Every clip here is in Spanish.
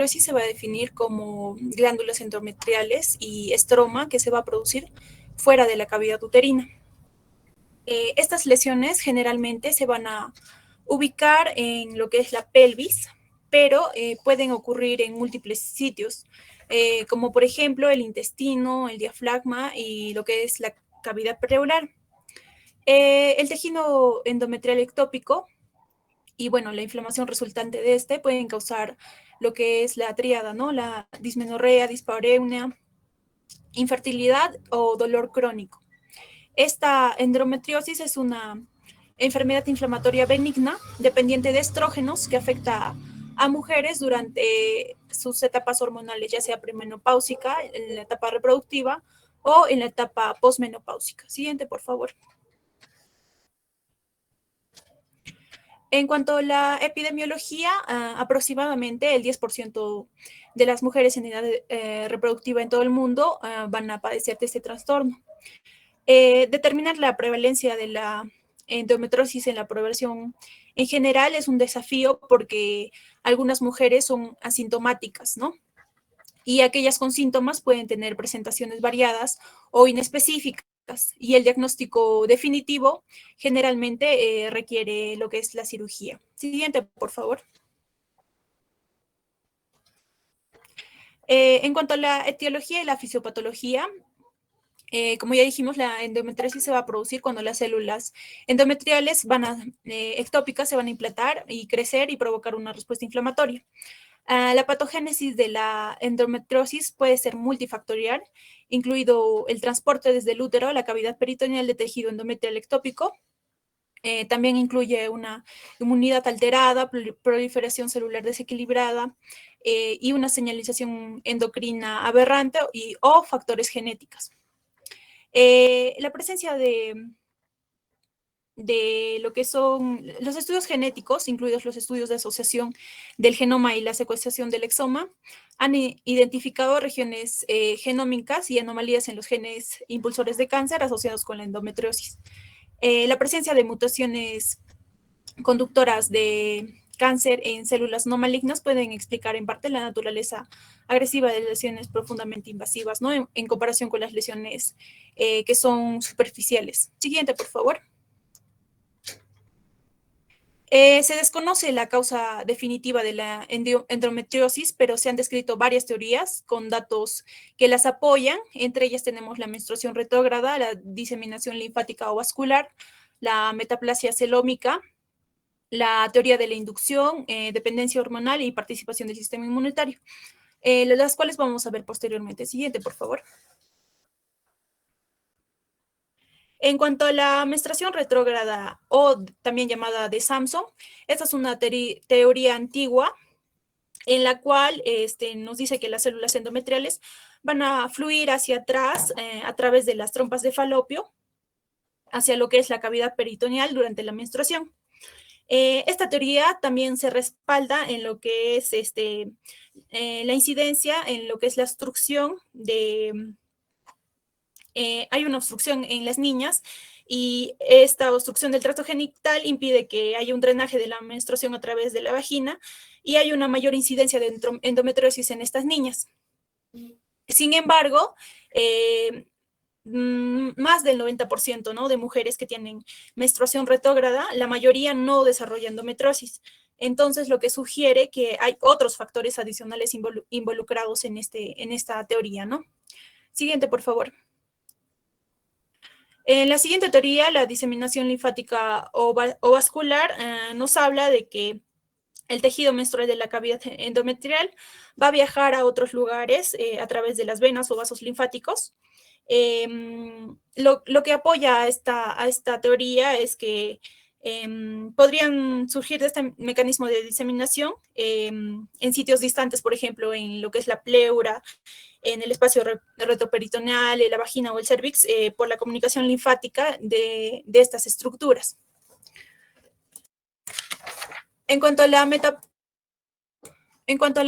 endometriosis se va a definir como glándulas endometriales y estroma que se va a producir fuera de la cavidad uterina. Estas lesiones generalmente se van a ubicar en lo que es la pelvis, pero pueden ocurrir en múltiples sitios, como por ejemplo el intestino, el diafragma y lo que es la cavidad pleural. El tejido endometrial ectópico y bueno, la inflamación resultante de este pueden causar lo que es la tríada, ¿no? La dismenorrea, dispareunia, infertilidad o dolor crónico. Esta endometriosis es una enfermedad inflamatoria benigna dependiente de estrógenos que afecta a mujeres durante sus etapas hormonales, ya sea premenopáusica, en la etapa reproductiva o en la etapa posmenopáusica. Siguiente, por favor. En cuanto a la epidemiología, aproximadamente el 10% de las mujeres en edad reproductiva en todo el mundo van a padecer de este trastorno. Determinar la prevalencia de la endometriosis en la población en general es un desafío porque algunas mujeres son asintomáticas, ¿no? Y aquellas con síntomas pueden tener presentaciones variadas o inespecíficas. Y el diagnóstico definitivo generalmente requiere lo que es la cirugía. Siguiente, por favor. En cuanto a la etiología y la fisiopatología, como ya dijimos, la endometriosis se va a producir cuando las células endometriales ectópicas se van a implantar y crecer y provocar una respuesta inflamatoria. La patogénesis de la endometriosis puede ser multifactorial, incluido el transporte desde el útero a la cavidad peritoneal de tejido endometrial ectópico. También incluye una inmunidad alterada, proliferación celular desequilibrada y una señalización endocrina aberrante o factores genéticos. La presencia de lo que son los estudios genéticos, incluidos los estudios de asociación del genoma y la secuenciación del exoma, han identificado regiones genómicas y anomalías en los genes impulsores de cáncer asociados con la endometriosis. La presencia de mutaciones conductoras de cáncer en células no malignas pueden explicar en parte la naturaleza agresiva de lesiones profundamente invasivas, ¿no? En comparación con las lesiones que son superficiales. Siguiente, por favor. Se desconoce la causa definitiva de la endometriosis, pero se han descrito varias teorías con datos que las apoyan. Entre ellas tenemos la menstruación retrógrada, la diseminación linfática o vascular, la metaplasia celómica, la teoría de la inducción, dependencia hormonal y participación del sistema inmunitario, las cuales vamos a ver posteriormente. Siguiente, por favor. En cuanto a la menstruación retrógrada o también llamada de Samson, esta es una teoría antigua en la cual nos dice que las células endometriales van a fluir hacia atrás a través de las trompas de falopio hacia lo que es la cavidad peritoneal durante la menstruación. Esta teoría también se respalda en lo que es la incidencia, en lo que es la obstrucción de hay una obstrucción en las niñas y esta obstrucción del tracto genital impide que haya un drenaje de la menstruación a través de la vagina y hay una mayor incidencia de endometriosis en estas niñas. Sin embargo, más del 90%, ¿no?, de mujeres que tienen menstruación retrógrada, la mayoría no desarrolla endometriosis. Entonces, lo que sugiere que hay otros factores adicionales involucrados en esta teoría, ¿no? Siguiente, por favor. En la siguiente teoría, la diseminación linfática o vascular nos habla de que el tejido menstrual de la cavidad endometrial va a viajar a otros lugares a través de las venas o vasos linfáticos. Lo que apoya a esta teoría es que podrían surgir de este mecanismo de diseminación en sitios distantes, por ejemplo, en lo que es la pleura, en el espacio retroperitoneal, en la vagina o el cervix, por la comunicación linfática de estas estructuras. En cuanto a la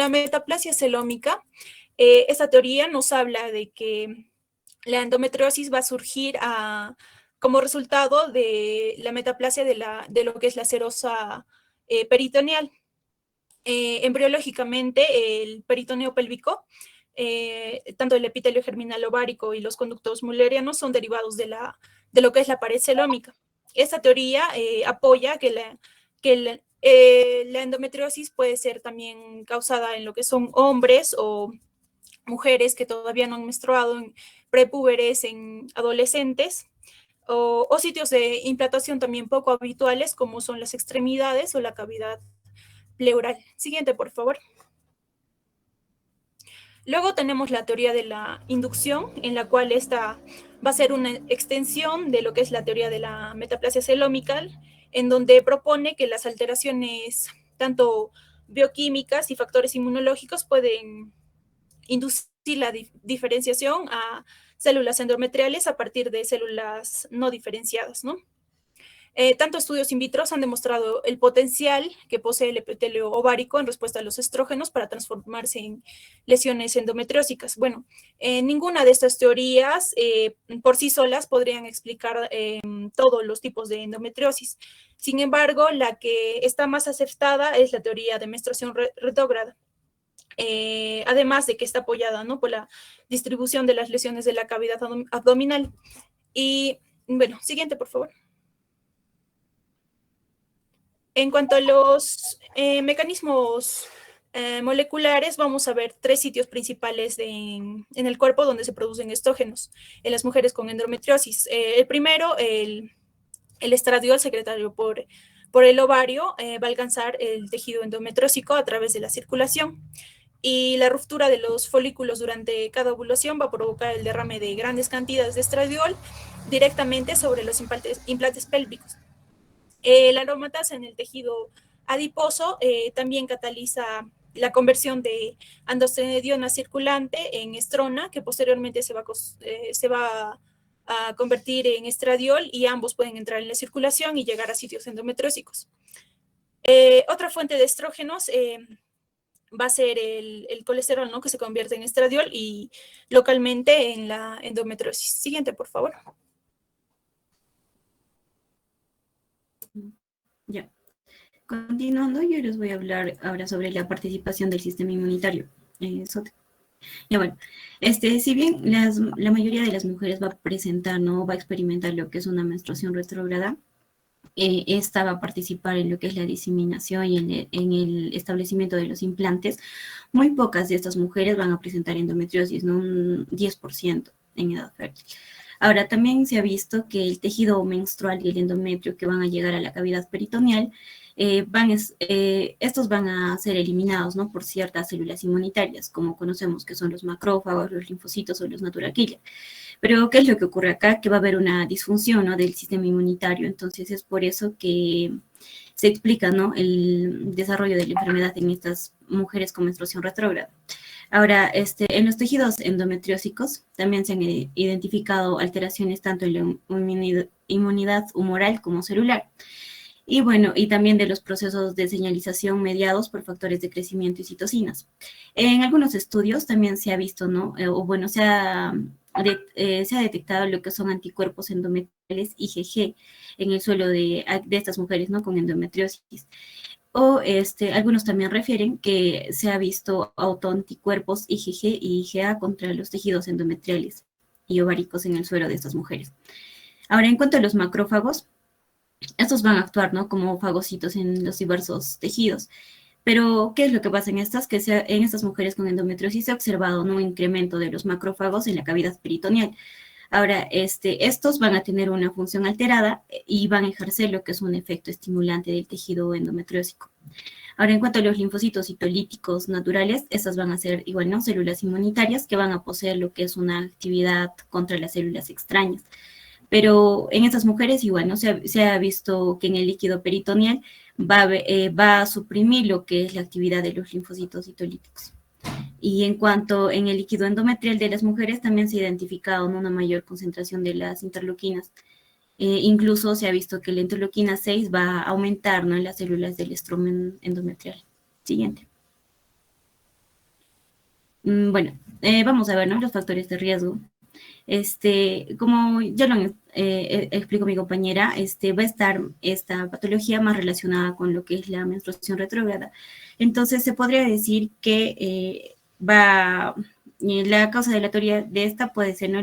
metaplasia celómica, esta teoría nos habla de que la endometriosis va a surgir como resultado de la metaplasia de lo que es la serosa peritoneal. Embriológicamente, el peritoneo pélvico, tanto el epitelio germinal ovárico y los conductos mullerianos son derivados de lo que es la pared celómica. Esta teoría apoya que la endometriosis puede ser también causada en lo que son hombres o mujeres que todavía no han menstruado, en prepúberes, en adolescentes, o sitios de implantación también poco habituales, como son las extremidades o la cavidad pleural. Siguiente, por favor. Luego tenemos la teoría de la inducción, en la cual esta va a ser una extensión de lo que es la teoría de la metaplasia celómica, en donde propone que las alteraciones tanto bioquímicas y factores inmunológicos pueden inducir la diferenciación a células endometriales a partir de células no diferenciadas, ¿no? Tanto estudios in vitro han demostrado el potencial que posee el epitelio ovárico en respuesta a los estrógenos para transformarse en lesiones endometriósicas. Bueno, ninguna de estas teorías por sí solas podrían explicar todos los tipos de endometriosis. Sin embargo, la que está más aceptada es la teoría de menstruación retrógrada. Además de que está apoyada, ¿no?, por la distribución de las lesiones de la cavidad abdominal. Y bueno, siguiente, por favor. En cuanto a los mecanismos moleculares, vamos a ver 3 sitios principales en el cuerpo donde se producen estrógenos en las mujeres con endometriosis. El primero, el estradiol secretario por el ovario, va a alcanzar el tejido endometriósico a través de la circulación. Y la ruptura de los folículos durante cada ovulación va a provocar el derrame de grandes cantidades de estradiol directamente sobre los implantes pélvicos. La aromatasa en el tejido adiposo también cataliza la conversión de androstenediona circulante en estrona, que posteriormente se va a convertir en estradiol, y ambos pueden entrar en la circulación y llegar a sitios endometriósicos. Otra fuente de estrógenos va a ser el colesterol, ¿no?, que se convierte en estradiol y localmente en la endometriosis. Siguiente, por favor. Ya. Continuando, yo les voy a hablar ahora sobre la participación del sistema inmunitario. Ya bueno, si bien la mayoría de las mujeres va a presentar, ¿no?, va a experimentar lo que es una menstruación retrógrada, esta va a participar en lo que es la diseminación y en el establecimiento de los implantes. Muy pocas de estas mujeres van a presentar endometriosis, ¿no?, un 10% en edad fértil. Ahora, también se ha visto que el tejido menstrual y el endometrio que van a llegar a la cavidad peritoneal, estos van a ser eliminados, ¿no?, por ciertas células inmunitarias, como conocemos que son los macrófagos, los linfocitos o los natural killer. Pero, ¿qué es lo que ocurre acá? Que va a haber una disfunción, ¿no?, del sistema inmunitario. Entonces, es por eso que se explica, ¿no?, el desarrollo de la enfermedad en estas mujeres con menstruación retrógrada. Ahora, en los tejidos endometriósicos también se han identificado alteraciones tanto en la inmunidad humoral como celular. Y bueno, y también de los procesos de señalización mediados por factores de crecimiento y citocinas. En algunos estudios también se ha visto, ¿no?, se ha detectado lo que son anticuerpos endometriales IgG en el suelo de estas mujeres, ¿no?, con endometriosis. O algunos también refieren que se ha visto autoanticuerpos IgG y IgA contra los tejidos endometriales y ováricos en el suelo de estas mujeres. Ahora, en cuanto a los macrófagos, estos van a actuar, ¿no?, como fagocitos en los diversos tejidos. Pero, ¿qué es lo que pasa en estas? Que en estas mujeres con endometriosis se ha observado, ¿no?, un incremento de los macrófagos en la cavidad peritoneal. Ahora, estos van a tener una función alterada y van a ejercer lo que es un efecto estimulante del tejido endometriósico. Ahora, en cuanto a los linfocitos citolíticos naturales, estas van a ser igual, ¿no?, células inmunitarias que van a poseer lo que es una actividad contra las células extrañas. Pero en estas mujeres igual, ¿no?, se ha visto que en el líquido peritoneal va a suprimir lo que es la actividad de los linfocitos citolíticos. Y en cuanto en el líquido endometrial de las mujeres, también se ha identificado una mayor concentración de las interleuquinas. Incluso se ha visto que la interleuquina 6 va a aumentar, ¿no?, en las células del estroma endometrial. Siguiente. Bueno, vamos a ver, ¿no?, los factores de riesgo. Como ya lo explicó mi compañera, va a estar esta patología más relacionada con lo que es la menstruación retrógrada. Entonces, se podría decir que la causa dilatoria de esta puede ser, ¿no?,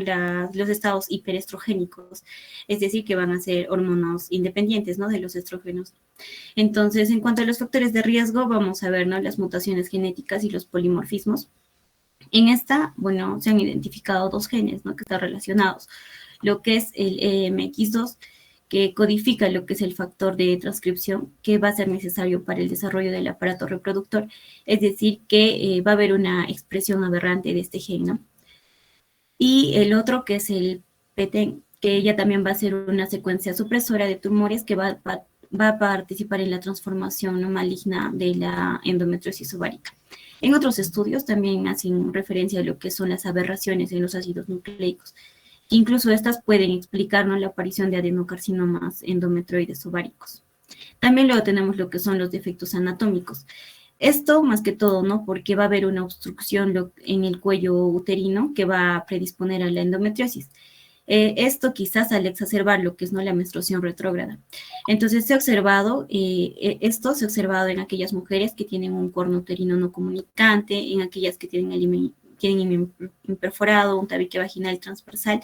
los estados hiperestrogénicos, es decir, que van a ser hormonas independientes, ¿no?, de los estrógenos. Entonces, en cuanto a los factores de riesgo, vamos a ver, ¿no?, las mutaciones genéticas y los polimorfismos. En esta, bueno, se han identificado dos genes, ¿no?, que están relacionados. Lo que es el EMX2, que codifica lo que es el factor de transcripción que va a ser necesario para el desarrollo del aparato reproductor. Es decir, que va a haber una expresión aberrante de este gen, ¿no? Y el otro, que es el PTEN, que ella también va a ser una secuencia supresora de tumores que va a participar en la transformación, ¿no?, maligna de la endometriosis ovárica. En otros estudios también hacen referencia a lo que son las aberraciones en los ácidos nucleicos, que incluso estas pueden explicar, ¿no?, la aparición de adenocarcinomas endometrioides ováricos. También luego tenemos lo que son los defectos anatómicos. Esto más que todo, ¿no?, porque va a haber una obstrucción en el cuello uterino que va a predisponer a la endometriosis. Esto quizás al exacerbar lo que es, ¿no?, la menstruación retrógrada. Entonces se ha observado, esto se ha observado en aquellas mujeres que tienen un corno uterino no comunicante, en aquellas que tienen imperforado, un tabique vaginal transversal.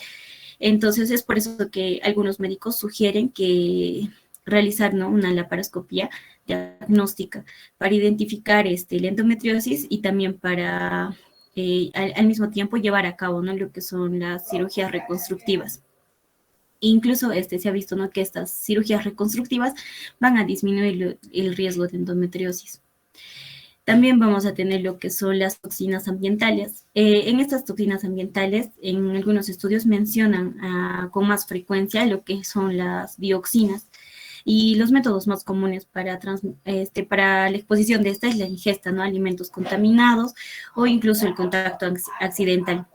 Entonces es por eso que algunos médicos sugieren que realizar, ¿no?, una laparoscopía diagnóstica para identificar la endometriosis y también para al mismo tiempo llevar a cabo, ¿no?, lo que son las cirugías reconstructivas. Incluso se ha visto, ¿no?, que estas cirugías reconstructivas van a disminuir el riesgo de endometriosis. También vamos a tener lo que son las toxinas ambientales. En estas toxinas ambientales, en algunos estudios mencionan con más frecuencia lo que son las dioxinas. Y los métodos más comunes para la exposición de esta es la ingesta, ¿no?, alimentos contaminados o incluso el contacto accidental.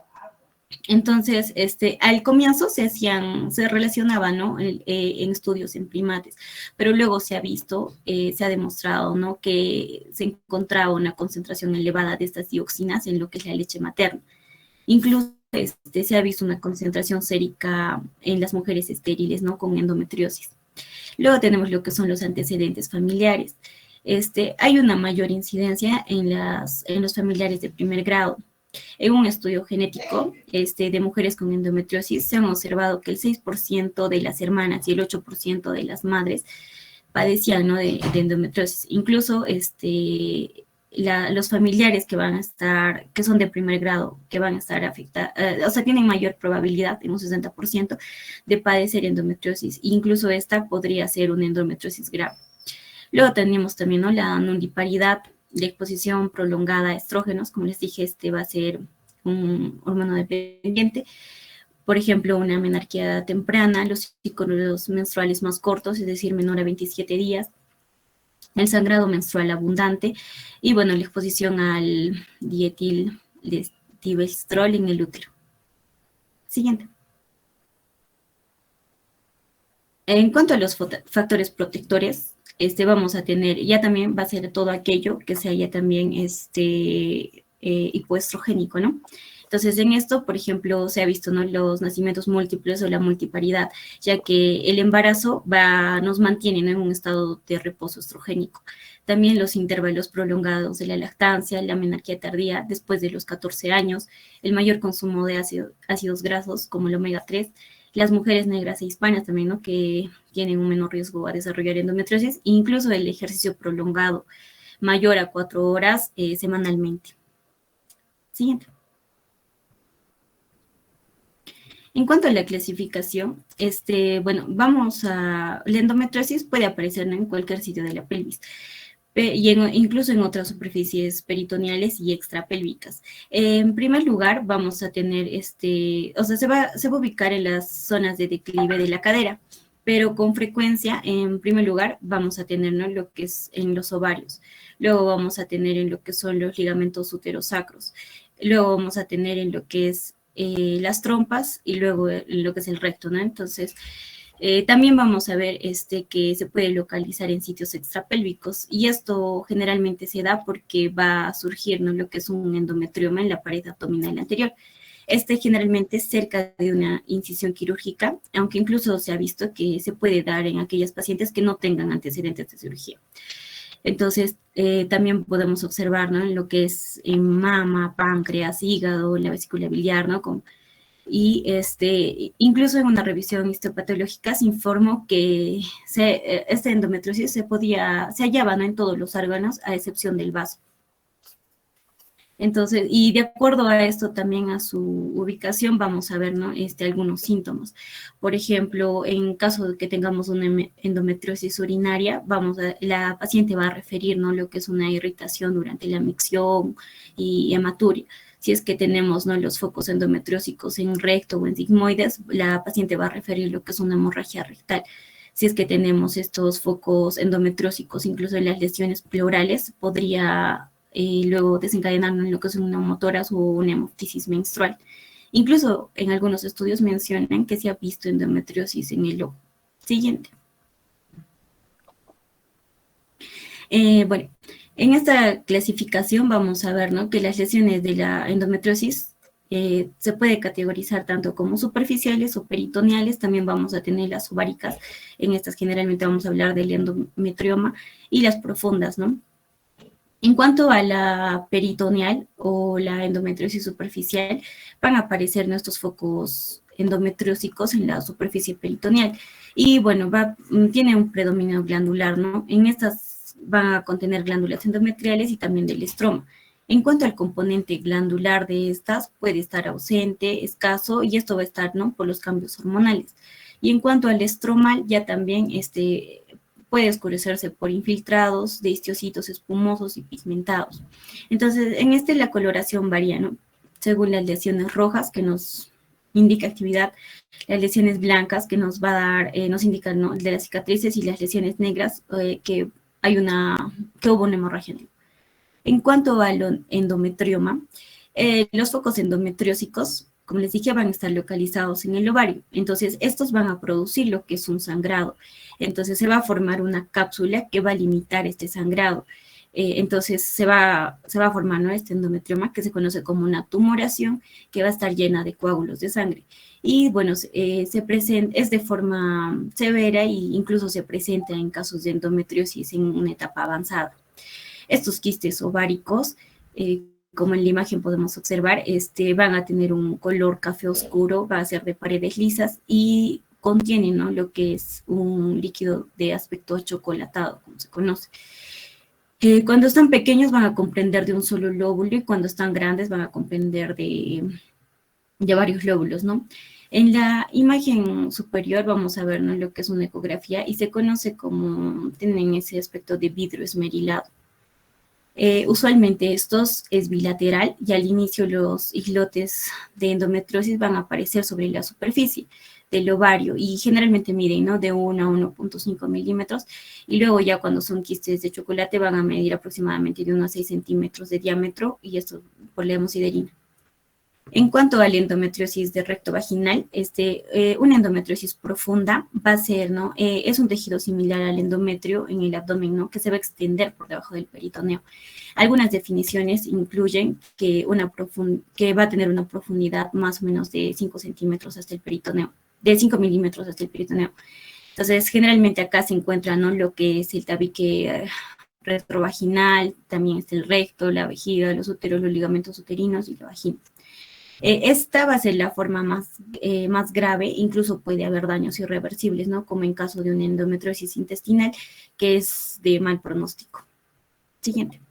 Entonces, al comienzo se relacionaba, ¿no?, en estudios en primates, pero luego se ha visto, se ha demostrado, ¿no?, que se encontraba una concentración elevada de estas dioxinas en lo que es la leche materna. Incluso se ha visto una concentración sérica en las mujeres estériles, ¿no?, con endometriosis. Luego tenemos lo que son los antecedentes familiares. Hay una mayor incidencia en los familiares de primer grado. En un estudio genético de mujeres con endometriosis se han observado que el 6% de las hermanas y el 8% de las madres padecían, ¿no?, de endometriosis. Incluso los familiares que son de primer grado, que van a estar afectados, o sea, tienen mayor probabilidad, en un 60%, de padecer endometriosis. Incluso esta podría ser una endometriosis grave. Luego tenemos también, ¿no?, la nulliparidad, de exposición prolongada a estrógenos. Como les dije, va a ser un hormono dependiente. Por ejemplo, una menarquía temprana, los ciclos menstruales más cortos, es decir, menor a 27 días, el sangrado menstrual abundante y, bueno, la exposición al dietilestibestrol en el útero. Siguiente. En cuanto a los factores protectores, vamos a tener, ya también va a ser todo aquello que se haya también hipoestrogénico, ¿no? Entonces, en esto, por ejemplo, se ha visto, ¿no?, los nacimientos múltiples o la multiparidad, ya que el embarazo nos mantiene, ¿no?, en un estado de reposo estrogénico. También los intervalos prolongados de la lactancia, la menarquía tardía después de los 14 años, el mayor consumo de ácidos grasos como el omega 3, las mujeres negras e hispanas también, ¿no?, que tienen un menor riesgo a desarrollar endometriosis, e incluso el ejercicio prolongado mayor a 4 horas semanalmente. Siguiente. En cuanto a la clasificación, bueno, la endometriosis puede aparecer, ¿no?, en cualquier sitio de la pelvis, y incluso en otras superficies peritoneales y extrapélvicas. En primer lugar, vamos a tener, o sea, se va a ubicar en las zonas de declive de la cadera, pero con frecuencia, en primer lugar, vamos a tener, ¿no?, lo que es en los ovarios. Luego vamos a tener en lo que son los ligamentos uterosacros. Luego vamos a tener en lo que es las trompas y luego lo que es el recto, ¿no? Entonces, también vamos a ver que se puede localizar en sitios extrapélvicos, y esto generalmente se da porque va a surgir, ¿no?, lo que es un endometrioma en la pared abdominal anterior. Generalmente cerca de una incisión quirúrgica, aunque incluso se ha visto que se puede dar en aquellas pacientes que no tengan antecedentes de cirugía. Entonces, también podemos observar, ¿no? En lo que es en mama, páncreas, hígado, la vesícula biliar, ¿no? Y incluso en una revisión histopatológica se informó que esta endometriosis se hallaba, ¿no? En todos los órganos, a excepción del vaso. Entonces, y de acuerdo a esto también a su ubicación, vamos a ver, ¿no? Algunos síntomas. Por ejemplo, en caso de que tengamos una endometriosis urinaria, la paciente va a referir, ¿no? Lo que es una irritación durante la micción y hematuria. Si es que tenemos, ¿no? Los focos endometriósicos en recto o en sigmoides, la paciente va a referir lo que es una hemorragia rectal. Si es que tenemos estos focos endometriósicos, incluso en las lesiones pleurales, podría luego desencadenar en lo que es una motoras o una hemoptisis menstrual. Incluso en algunos estudios mencionan que se ha visto endometriosis en el ojo. Siguiente. Bueno, en esta clasificación vamos a ver, ¿no? Que las lesiones de la endometriosis se puede categorizar tanto como superficiales o peritoneales. También vamos a tener las ováricas. En estas generalmente vamos a hablar del endometrioma, y las profundas, ¿no? En cuanto a la peritoneal o la endometriosis superficial, van a aparecer nuestros focos endometriósicos en la superficie peritoneal. Y bueno, tiene un predominio glandular, ¿no? En estas van a contener glándulas endometriales y también del estroma. En cuanto al componente glandular de estas, puede estar ausente, escaso, y esto va a estar, ¿no? Por los cambios hormonales. Y en cuanto al estromal, ya también puede oscurecerse por infiltrados de histocitos espumosos y pigmentados. Entonces, en la coloración varía, ¿no? Según las lesiones rojas, que nos indica actividad, las lesiones blancas, que nos va a dar, nos indican, ¿no? De las cicatrices, y las lesiones negras, que hubo una hemorragia negra. En cuanto al endometrioma, los focos endometriósicos, como les dije, van a estar localizados en el ovario. Entonces, estos van a producir lo que es un sangrado. Entonces, se va a formar una cápsula que va a limitar este sangrado. Entonces, se va a formar, ¿no? Este endometrioma, que se conoce como una tumoración, que va a estar llena de coágulos de sangre. Y bueno, es de forma severa, e incluso se presenta en casos de endometriosis en una etapa avanzada. Estos quistes ováricos, como en la imagen podemos observar, van a tener un color café oscuro, va a ser de paredes lisas y contienen, ¿no? Lo que es un líquido de aspecto achocolatado, como se conoce. Cuando están pequeños van a comprender de un solo lóbulo, y cuando están grandes van a comprender de varios lóbulos, ¿no? En la imagen superior vamos a ver, ¿no? Lo que es una ecografía, y se conoce como, tienen ese aspecto de vidrio esmerilado. Usualmente estos es bilateral, y al inicio los islotes de endometriosis van a aparecer sobre la superficie del ovario, y generalmente miden, ¿no? De 1 a 1.5 milímetros, y luego ya cuando son quistes de chocolate van a medir aproximadamente de 1 a 6 centímetros de diámetro, y esto por la hemosiderina. En cuanto a la endometriosis de recto vaginal, una endometriosis profunda va a ser, ¿no? Es un tejido similar al endometrio en el abdomen, ¿no? Que se va a extender por debajo del peritoneo. Algunas definiciones incluyen que va a tener una profundidad más o menos de 5 centímetros hasta el peritoneo, de 5 milímetros hasta el peritoneo. Entonces, generalmente acá se encuentra, ¿no? Lo que es el tabique retrovaginal, también está el recto, la vejiga, los úteros, los ligamentos uterinos y la vagina. Esta va a ser la forma más grave. Incluso puede haber daños irreversibles, ¿no? Como en caso de una endometriosis intestinal, que es de mal pronóstico. Siguiente.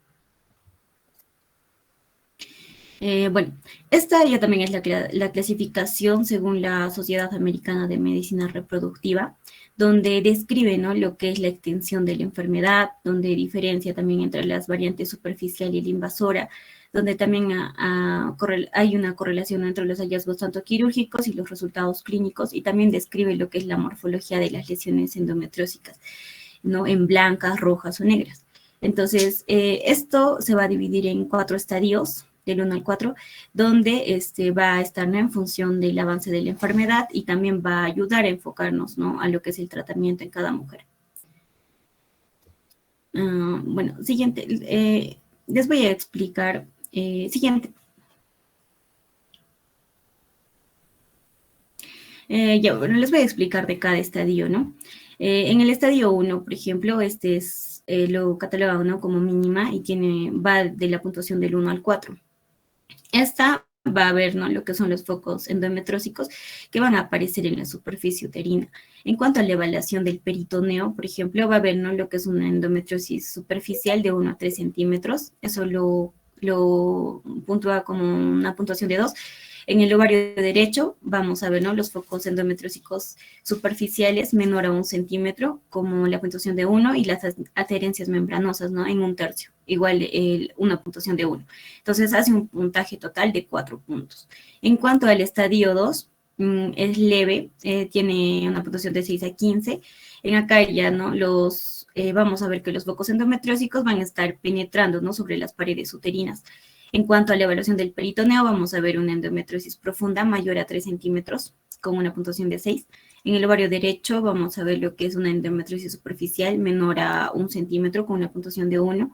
Bueno, esta ya también es la clasificación según la Sociedad Americana de Medicina Reproductiva, donde describe, ¿no? Lo que es la extensión de la enfermedad, donde diferencia también entre las variantes superficial y la invasora, donde también hay una correlación entre los hallazgos tanto quirúrgicos y los resultados clínicos, y también describe lo que es la morfología de las lesiones endometriósicas, ¿no? En blancas, rojas o negras. Entonces, esto se va a dividir en 4 estadios, del 1 al 4, donde va a estar, ¿no? En función del avance de la enfermedad, y también va a ayudar a enfocarnos, ¿no? A lo que es el tratamiento en cada mujer. Bueno, siguiente. Les voy a explicar. Siguiente. Ya, bueno, les voy a explicar de cada estadio, ¿no? En el estadio 1, por ejemplo, este es lo catalogado, ¿no?, como mínima y va de la puntuación del 1 al 4. Esta va a ver, ¿no?, lo que son los focos endometrósicos que van a aparecer en la superficie uterina. En cuanto a la evaluación del peritoneo, por ejemplo, va a ver, ¿no?, lo que es una endometriosis superficial de 1 a 3 centímetros. Eso lo puntúa como una puntuación de 2. En el ovario derecho vamos a ver, ¿no?, los focos endometriósicos superficiales menor a 1 centímetro, como la puntuación de 1, y las adherencias membranosas, ¿no?, en 1/3, igual una puntuación de 1. Entonces hace un puntaje total de 4 puntos. En cuanto al estadio 2, es leve, tiene una puntuación de 6 a 15. En acá ya, ¿no?, vamos a ver que los focos endometriósicos van a estar penetrando, ¿no?, sobre las paredes uterinas. En cuanto a la evaluación del peritoneo, vamos a ver una endometriosis profunda mayor a 3 centímetros, con una puntuación de 6. En el ovario derecho vamos a ver lo que es una endometriosis superficial menor a 1 centímetro, con una puntuación de 1.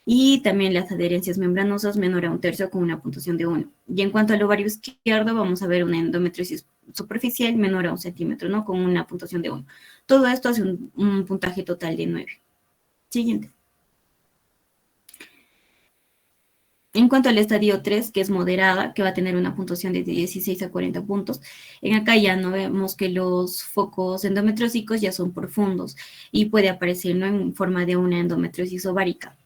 Y también las adherencias membranosas menor a 1/3, con una puntuación de 1. Y en cuanto al ovario izquierdo, vamos a ver una endometriosis superficial menor a 1 centímetro, ¿no?, con una puntuación de 1. Todo esto hace un puntaje total de 9. Siguiente. En cuanto al estadio 3, que es moderada, que va a tener una puntuación de 16 a 40 puntos, en acá ya no vemos que los focos endometriósicos ya son profundos y puede aparecer, ¿no?, en forma de una endometriosis ovárica.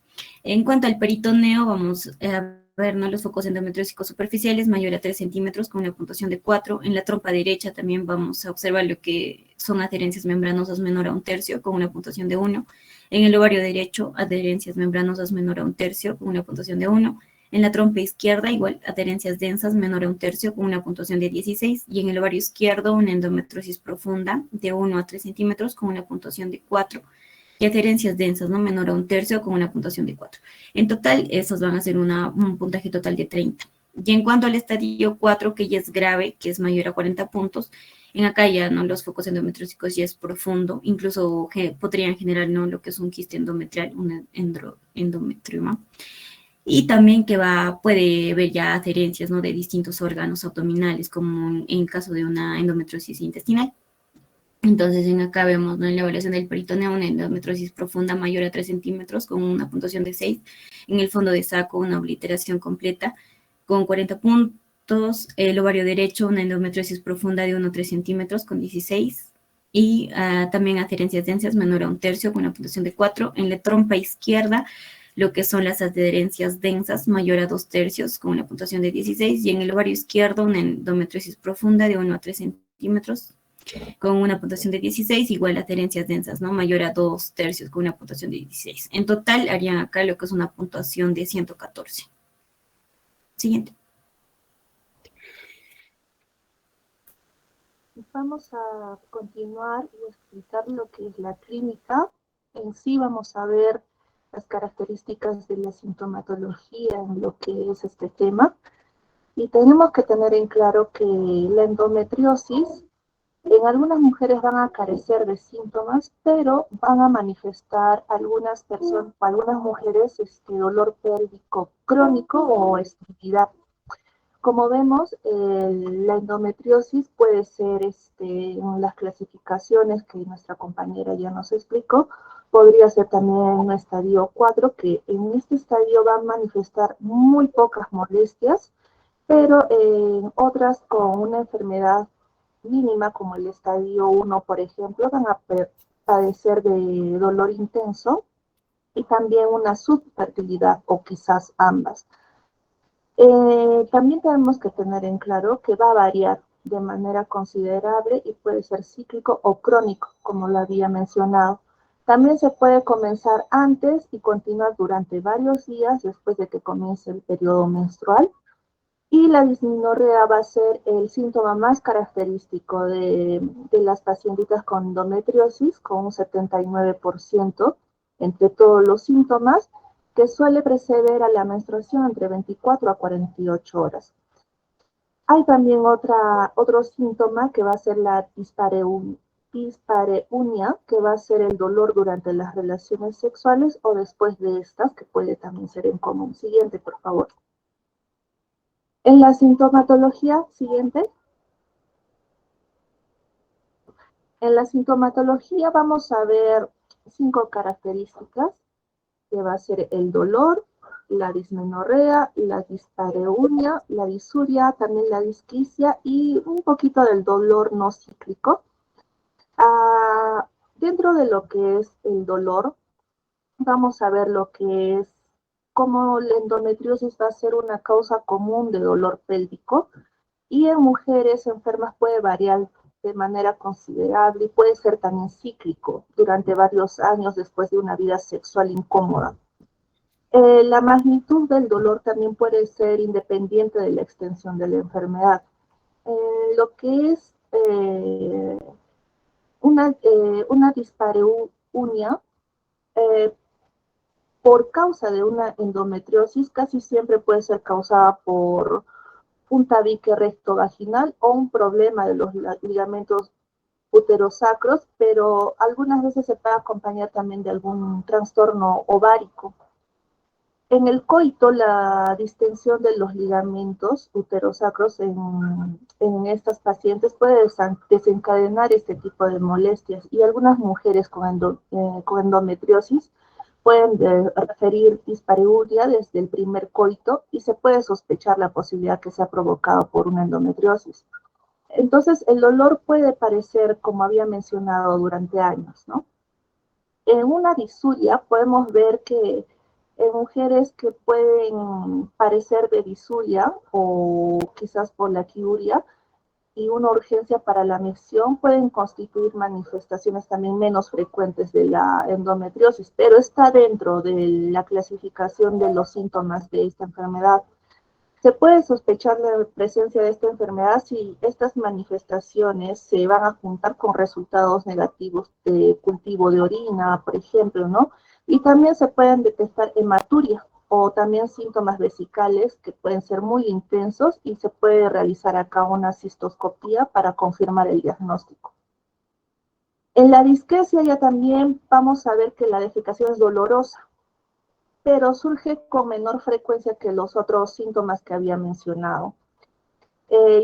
En cuanto al peritoneo, vamos a ver, ¿no?, los focos endometriósicos superficiales mayor a 3 centímetros, con una puntuación de 4. En la trompa derecha también vamos a observar lo que son adherencias membranosas menor a 1/3, con una puntuación de 1. En el ovario derecho, adherencias membranosas menor a 1/3, con una puntuación de 1. En la trompa izquierda, igual, adherencias densas menor a 1/3, con una puntuación de 16. Y en el ovario izquierdo, una endometriosis profunda de 1 a 3 centímetros, con una puntuación de 4. Y adherencias densas, ¿no?, menor a 1/3, con una puntuación de 4. En total, esos van a ser un puntaje total de 30. Y en cuanto al estadio 4, que ya es grave, que es mayor a 40 puntos, en acá ya, ¿no?, los focos endometriósicos ya es profundo, incluso podrían generar, ¿no?, lo que es un quiste endometrial, un endometrioma. Y también que puede haber ya adherencias, ¿no?, de distintos órganos abdominales, como en caso de una endometriosis intestinal. Entonces, en acá vemos, ¿no?, en la evaluación del peritoneo, una endometriosis profunda mayor a 3 centímetros, con una puntuación de 6. En el fondo de saco, una obliteración completa con 40 puntos. El ovario derecho, una endometriosis profunda de 1 a 3 centímetros, con 16. Y también adherencias densas menor a 1/3, con una puntuación de 4. En la trompa izquierda, lo que son las adherencias densas mayor a 2/3, con una puntuación de 16. Y en el ovario izquierdo, una endometriosis profunda de 1 a 3 centímetros, con una puntuación de 16, igual adherencias densas, ¿no?, mayor a 2/3, con una puntuación de 16. En total harían acá lo que es una puntuación de 114. Siguiente. Vamos a continuar y explicar lo que es la clínica. En sí vamos a ver las características de la sintomatología en lo que es este tema. Y tenemos que tener en claro que la endometriosis en algunas mujeres van a carecer de síntomas, pero van a manifestar algunas personas, algunas mujeres, dolor pélvico crónico o esterilidad. Como vemos, la endometriosis puede ser, en las clasificaciones que nuestra compañera ya nos explicó, podría ser también un estadio 4, que en este estadio va a manifestar muy pocas molestias, pero en otras con una enfermedad mínima, como el estadio 1, por ejemplo, van a padecer de dolor intenso y también una subfertilidad o quizás ambas. También tenemos que tener en claro que va a variar de manera considerable y puede ser cíclico o crónico, como lo había mencionado. También se puede comenzar antes y continuar durante varios días después de que comience el periodo menstrual. Y la dismenorrea va a ser el síntoma más característico de las pacientitas con endometriosis, con un 79% entre todos los síntomas, que suele preceder a la menstruación entre 24 a 48 horas. Hay también otro síntoma que va a ser la dispareunia, que va a ser el dolor durante las relaciones sexuales o después de estas, que puede también ser en común. Siguiente, por favor. En la sintomatología siguiente, En la sintomatología vamos a ver 5 características, que va a ser el dolor, la dismenorrea, la dispareunia, la disuria, también la disquicia y un poquito del dolor no cíclico. Dentro de lo que es el dolor, vamos a ver lo que es cómo la endometriosis va a ser una causa común de dolor pélvico y en mujeres enfermas puede variar de manera considerable y puede ser también cíclico durante varios años después de una vida sexual incómoda. La magnitud del dolor también puede ser independiente de la extensión de la enfermedad. Lo que es una dispareunia por causa de una endometriosis casi siempre puede ser causada por un tabique rectovaginal o un problema de los ligamentos uterosacros, pero algunas veces se puede acompañar también de algún trastorno ovárico. En el coito, la distensión de los ligamentos uterosacros en estas pacientes puede desencadenar este tipo de molestias y algunas mujeres con endometriosis pueden referir dispareunia desde el primer coito y se puede sospechar la posibilidad que sea provocado por una endometriosis. Entonces, el dolor puede parecer, como había mencionado, durante años, ¿no? En una disuria podemos ver que en mujeres que pueden parecer de disuria o quizás por la quiuria y una urgencia para la micción pueden constituir manifestaciones también menos frecuentes de la endometriosis, pero está dentro de la clasificación de los síntomas de esta enfermedad. Se puede sospechar la presencia de esta enfermedad si estas manifestaciones se van a juntar con resultados negativos de cultivo de orina, por ejemplo, ¿no? Y también se pueden detectar hematuria o también síntomas vesicales que pueden ser muy intensos y se puede realizar acá una cistoscopía para confirmar el diagnóstico. En la disquesia ya también vamos a ver que la defecación es dolorosa, pero surge con menor frecuencia que los otros síntomas que había mencionado.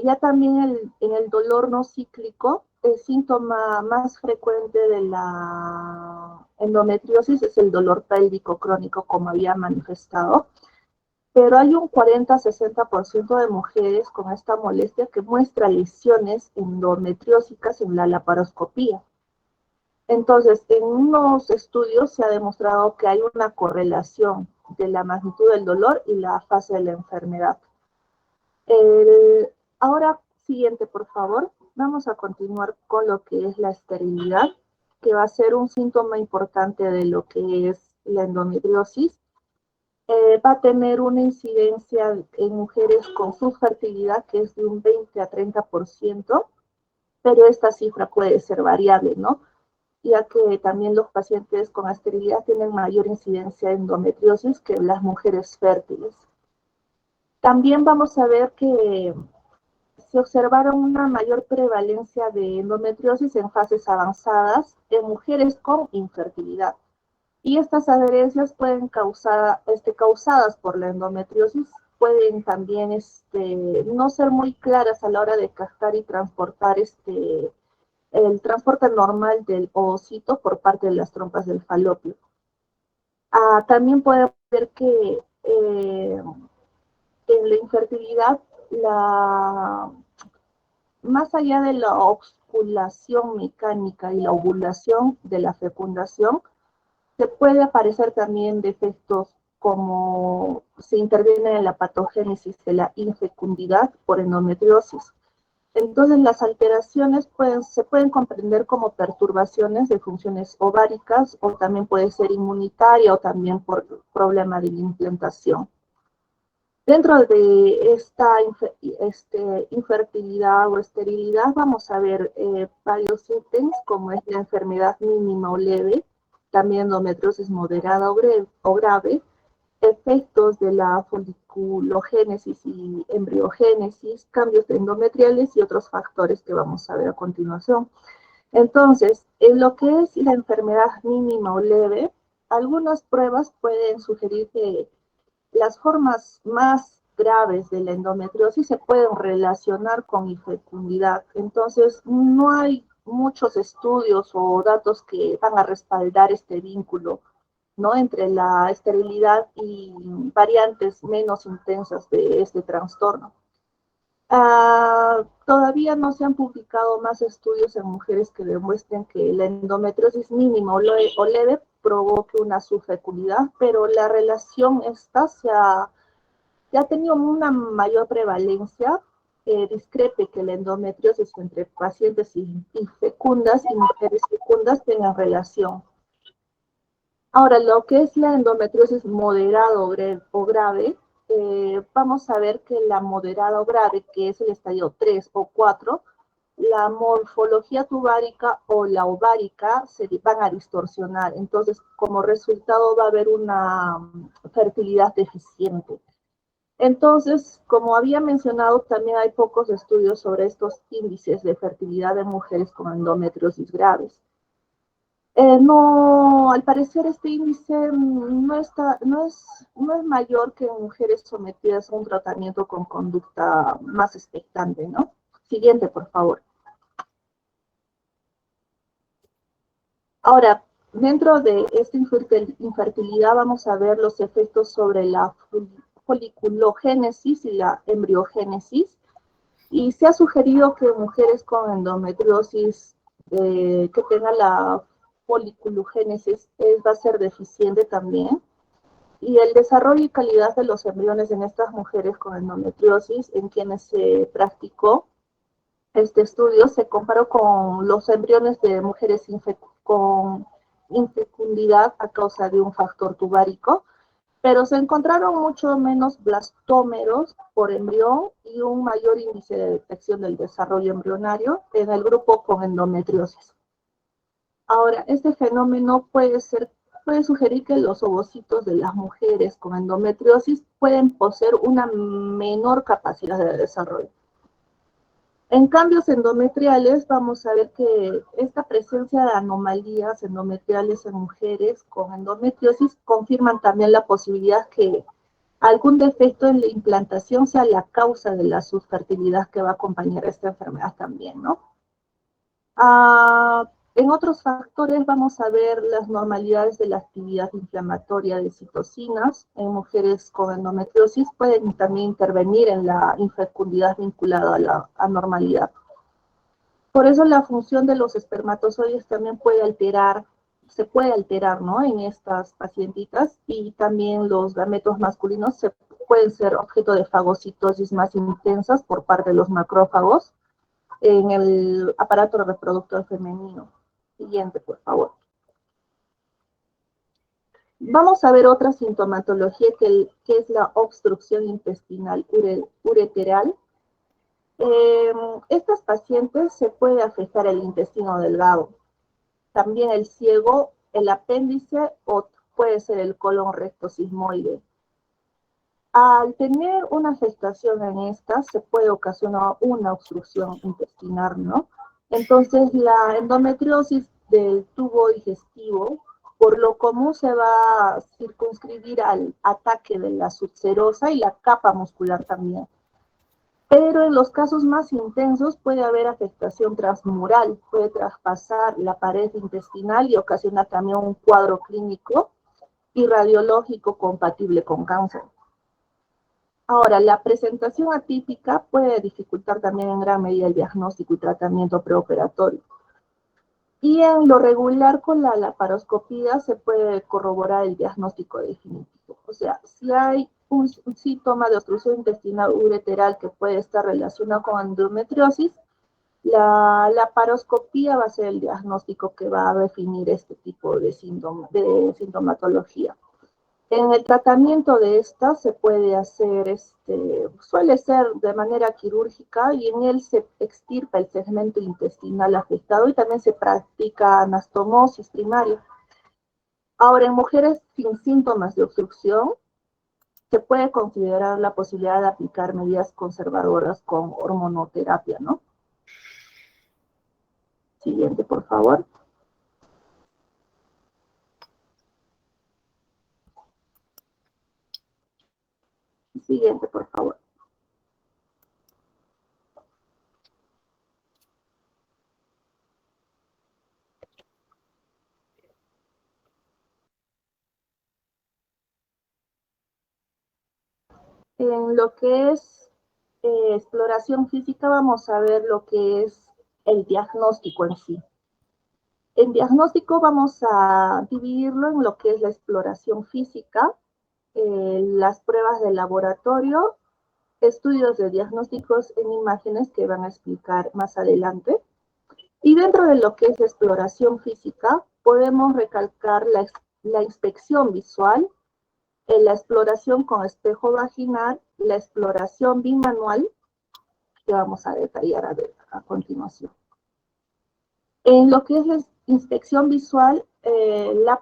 Ya también en el dolor no cíclico, el síntoma más frecuente de la endometriosis es el dolor pélvico crónico, como había manifestado, pero hay un 40-60% de mujeres con esta molestia que muestra lesiones endometriósicas en la laparoscopía. Entonces, en unos estudios se ha demostrado que hay una correlación de la magnitud del dolor y la fase de la enfermedad. Ahora, siguiente, por favor. Vamos a continuar con lo que es la esterilidad, que va a ser un síntoma importante de lo que es la endometriosis. Va a tener una incidencia en mujeres con subfertilidad que es de un 20 a 30%, pero esta cifra puede ser variable, ¿no? Ya que también los pacientes con esterilidad tienen mayor incidencia de endometriosis que las mujeres fértiles. También vamos a ver que se observaron una mayor prevalencia de endometriosis en fases avanzadas en mujeres con infertilidad. Y estas adherencias pueden causadas por la endometriosis, pueden también no ser muy claras a la hora de captar y transportar el transporte normal del ovocito por parte de las trompas del falopio. También puede ver que en la infertilidad, más allá de la ovulación mecánica y la ovulación de la fecundación, se puede aparecer también defectos como se interviene en la patogénesis de la infecundidad por endometriosis. Entonces, las alteraciones se pueden comprender como perturbaciones de funciones ováricas o también puede ser inmunitaria o también por problema de implantación. Dentro de esta infertilidad o esterilidad vamos a ver varios ítems como es la enfermedad mínima o leve, también endometriosis moderada o grave, efectos de la foliculogénesis y embriogénesis, cambios endometriales y otros factores que vamos a ver a continuación. Entonces, en lo que es la enfermedad mínima o leve, algunas pruebas pueden sugerir que las formas más graves de la endometriosis se pueden relacionar con infecundidad. Entonces, no hay muchos estudios o datos que van a respaldar este vínculo, ¿no? Entre la esterilidad y variantes menos intensas de este trastorno. Todavía no se han publicado más estudios en mujeres que demuestren que la endometriosis mínima o leve provoque una subfecundidad, pero la relación esta ya ha tenido una mayor prevalencia, discrepe que la endometriosis entre pacientes infecundas y mujeres fecundas tengan relación. Ahora, lo que es la endometriosis moderada o grave, vamos a ver que la moderada o grave, que es el estadio 3 o 4, la morfología tubárica o la ovárica se van a distorsionar. Entonces, como resultado va a haber una fertilidad deficiente. Entonces, como había mencionado, también hay pocos estudios sobre estos índices de fertilidad de mujeres con endometriosis graves. No, al parecer este índice no es mayor que en mujeres sometidas a un tratamiento con conducta más expectante, ¿no? Siguiente, por favor. Ahora, dentro de esta infertilidad vamos a ver los efectos sobre la foliculogénesis y la embriogénesis. Y se ha sugerido que mujeres con endometriosis que tengan la foliculogénesis va a ser deficiente también. Y el desarrollo y calidad de los embriones en estas mujeres con endometriosis, en quienes se practicó este estudio, se comparó con los embriones de mujeres con infecundidad a causa de un factor tubárico, pero se encontraron mucho menos blastómeros por embrión y un mayor índice de detección del desarrollo embrionario en el grupo con endometriosis. Ahora, este fenómeno puede sugerir que los ovocitos de las mujeres con endometriosis pueden poseer una menor capacidad de desarrollo. En cambios endometriales, vamos a ver que esta presencia de anomalías endometriales en mujeres con endometriosis confirman también la posibilidad que algún defecto en la implantación sea la causa de la subfertilidad que va a acompañar a esta enfermedad también, ¿no? En otros factores vamos a ver las normalidades de la actividad inflamatoria de citocinas. En mujeres con endometriosis pueden también intervenir en la infecundidad vinculada a la anormalidad. Por eso la función de los espermatozoides también se puede alterar, ¿no? En estas pacientitas, y también los gametos masculinos pueden ser objeto de fagocitosis más intensas por parte de los macrófagos en el aparato reproductor femenino. Siguiente, por favor. Vamos a ver otra sintomatología que es la obstrucción intestinal ureteral. Estas pacientes se puede afectar el intestino delgado, también el ciego, el apéndice o puede ser el colon rectosigmoide. Al tener una afectación en esta, se puede ocasionar una obstrucción intestinal, ¿no? Entonces, la endometriosis del tubo digestivo, por lo común, se va a circunscribir al ataque de la subserosa y la capa muscular también. Pero en los casos más intensos puede haber afectación transmural, puede traspasar la pared intestinal y ocasionar también un cuadro clínico y radiológico compatible con cáncer. Ahora, la presentación atípica puede dificultar también en gran medida el diagnóstico y tratamiento preoperatorio. Y en lo regular con la laparoscopía se puede corroborar el diagnóstico definitivo. O sea, si hay un síntoma de obstrucción intestinal ureteral que puede estar relacionado con endometriosis, la laparoscopía va a ser el diagnóstico que va a definir este tipo de sintomatología. En el tratamiento de esta se puede hacer, suele ser de manera quirúrgica, y en él se extirpa el segmento intestinal afectado y también se practica anastomosis primaria. Ahora, en mujeres sin síntomas de obstrucción, se puede considerar la posibilidad de aplicar medidas conservadoras con hormonoterapia, ¿no? Siguiente, por favor. Siguiente, por favor. En lo que es exploración física vamos a ver lo que es el diagnóstico en sí. En diagnóstico vamos a dividirlo en lo que es la exploración física, las pruebas de laboratorio, estudios de diagnósticos en imágenes que van a explicar más adelante. Y dentro de lo que es la exploración física, podemos recalcar la inspección visual, la exploración con espejo vaginal, la exploración bimanual, que vamos a detallar a continuación. En lo que es la inspección visual, la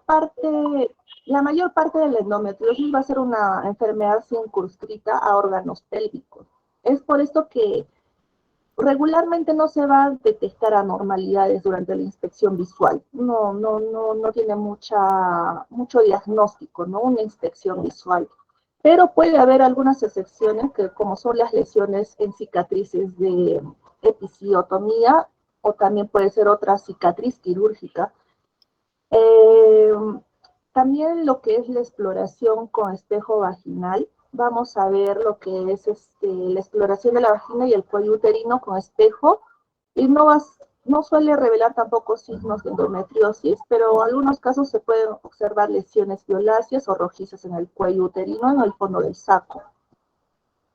mayor parte de la endometriosis va a ser una enfermedad circunscrita a órganos pélvicos. Es por esto que regularmente no se va a detectar anormalidades durante la inspección visual. No tiene mucho diagnóstico, ¿no? Una inspección visual. Pero puede haber algunas excepciones, que como son las lesiones en cicatrices de episiotomía, o también puede ser otra cicatriz quirúrgica. Eh, También lo que es la exploración con espejo vaginal, vamos a ver lo que es la exploración de la vagina y el cuello uterino con espejo, y no suele revelar tampoco signos de endometriosis, pero en algunos casos se pueden observar lesiones violáceas o rojizas en el cuello uterino, en el fondo del saco.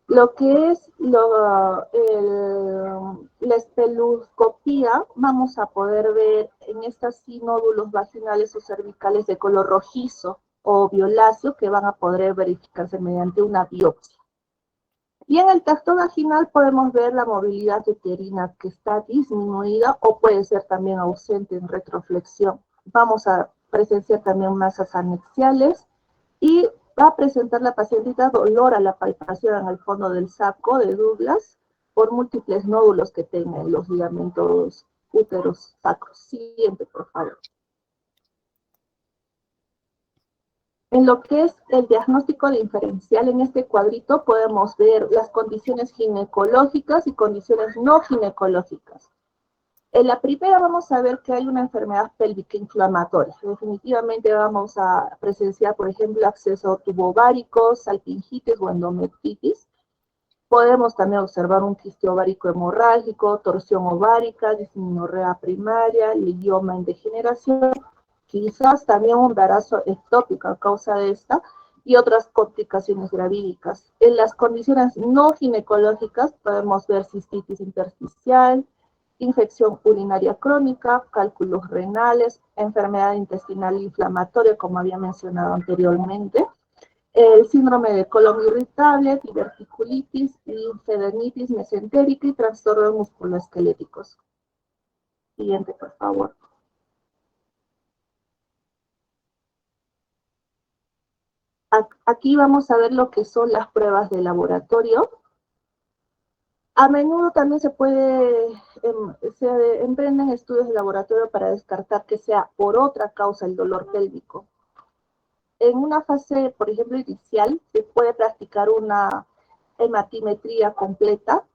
Lo que es la espeloscopía, vamos a poder ver en estas sí nódulos vaginales o cervicales de color rojizo o violáceo que van a poder verificarse mediante una biopsia. Y en el tacto vaginal podemos ver la movilidad uterina que está disminuida o puede ser también ausente en retroflexión. Vamos a presenciar también masas anexiales y va a presentar la pacientita dolor a la palpación en el fondo del saco de Douglas por múltiples nódulos que tengan los ligamentos úteros sacros. Siguiente, por favor. En lo que es el diagnóstico diferencial, en este cuadrito podemos ver las condiciones ginecológicas y condiciones no ginecológicas. En la primera vamos a ver que hay una enfermedad pélvica inflamatoria. Definitivamente vamos a presenciar, por ejemplo, acceso tubo-ovárico, salpingitis o endometritis. Podemos también observar un quiste ovárico hemorrágico, torsión ovárica, dismenorrea primaria, lidioma en degeneración, quizás también un embarazo ectópico a causa de esta y otras complicaciones gravídicas. En las condiciones no ginecológicas podemos ver cistitis intersticial, infección urinaria crónica, cálculos renales, enfermedad intestinal inflamatoria, como había mencionado anteriormente, el síndrome de colon irritable, diverticulitis, linfadenitis mesentérica y trastornos musculoesqueléticos. Siguiente, por favor. Aquí vamos a ver lo que son las pruebas de laboratorio. A menudo también se emprenden estudios de laboratorio para descartar que sea por otra causa el dolor pélvico. En una fase, por ejemplo, inicial, se puede practicar una hematimetría completa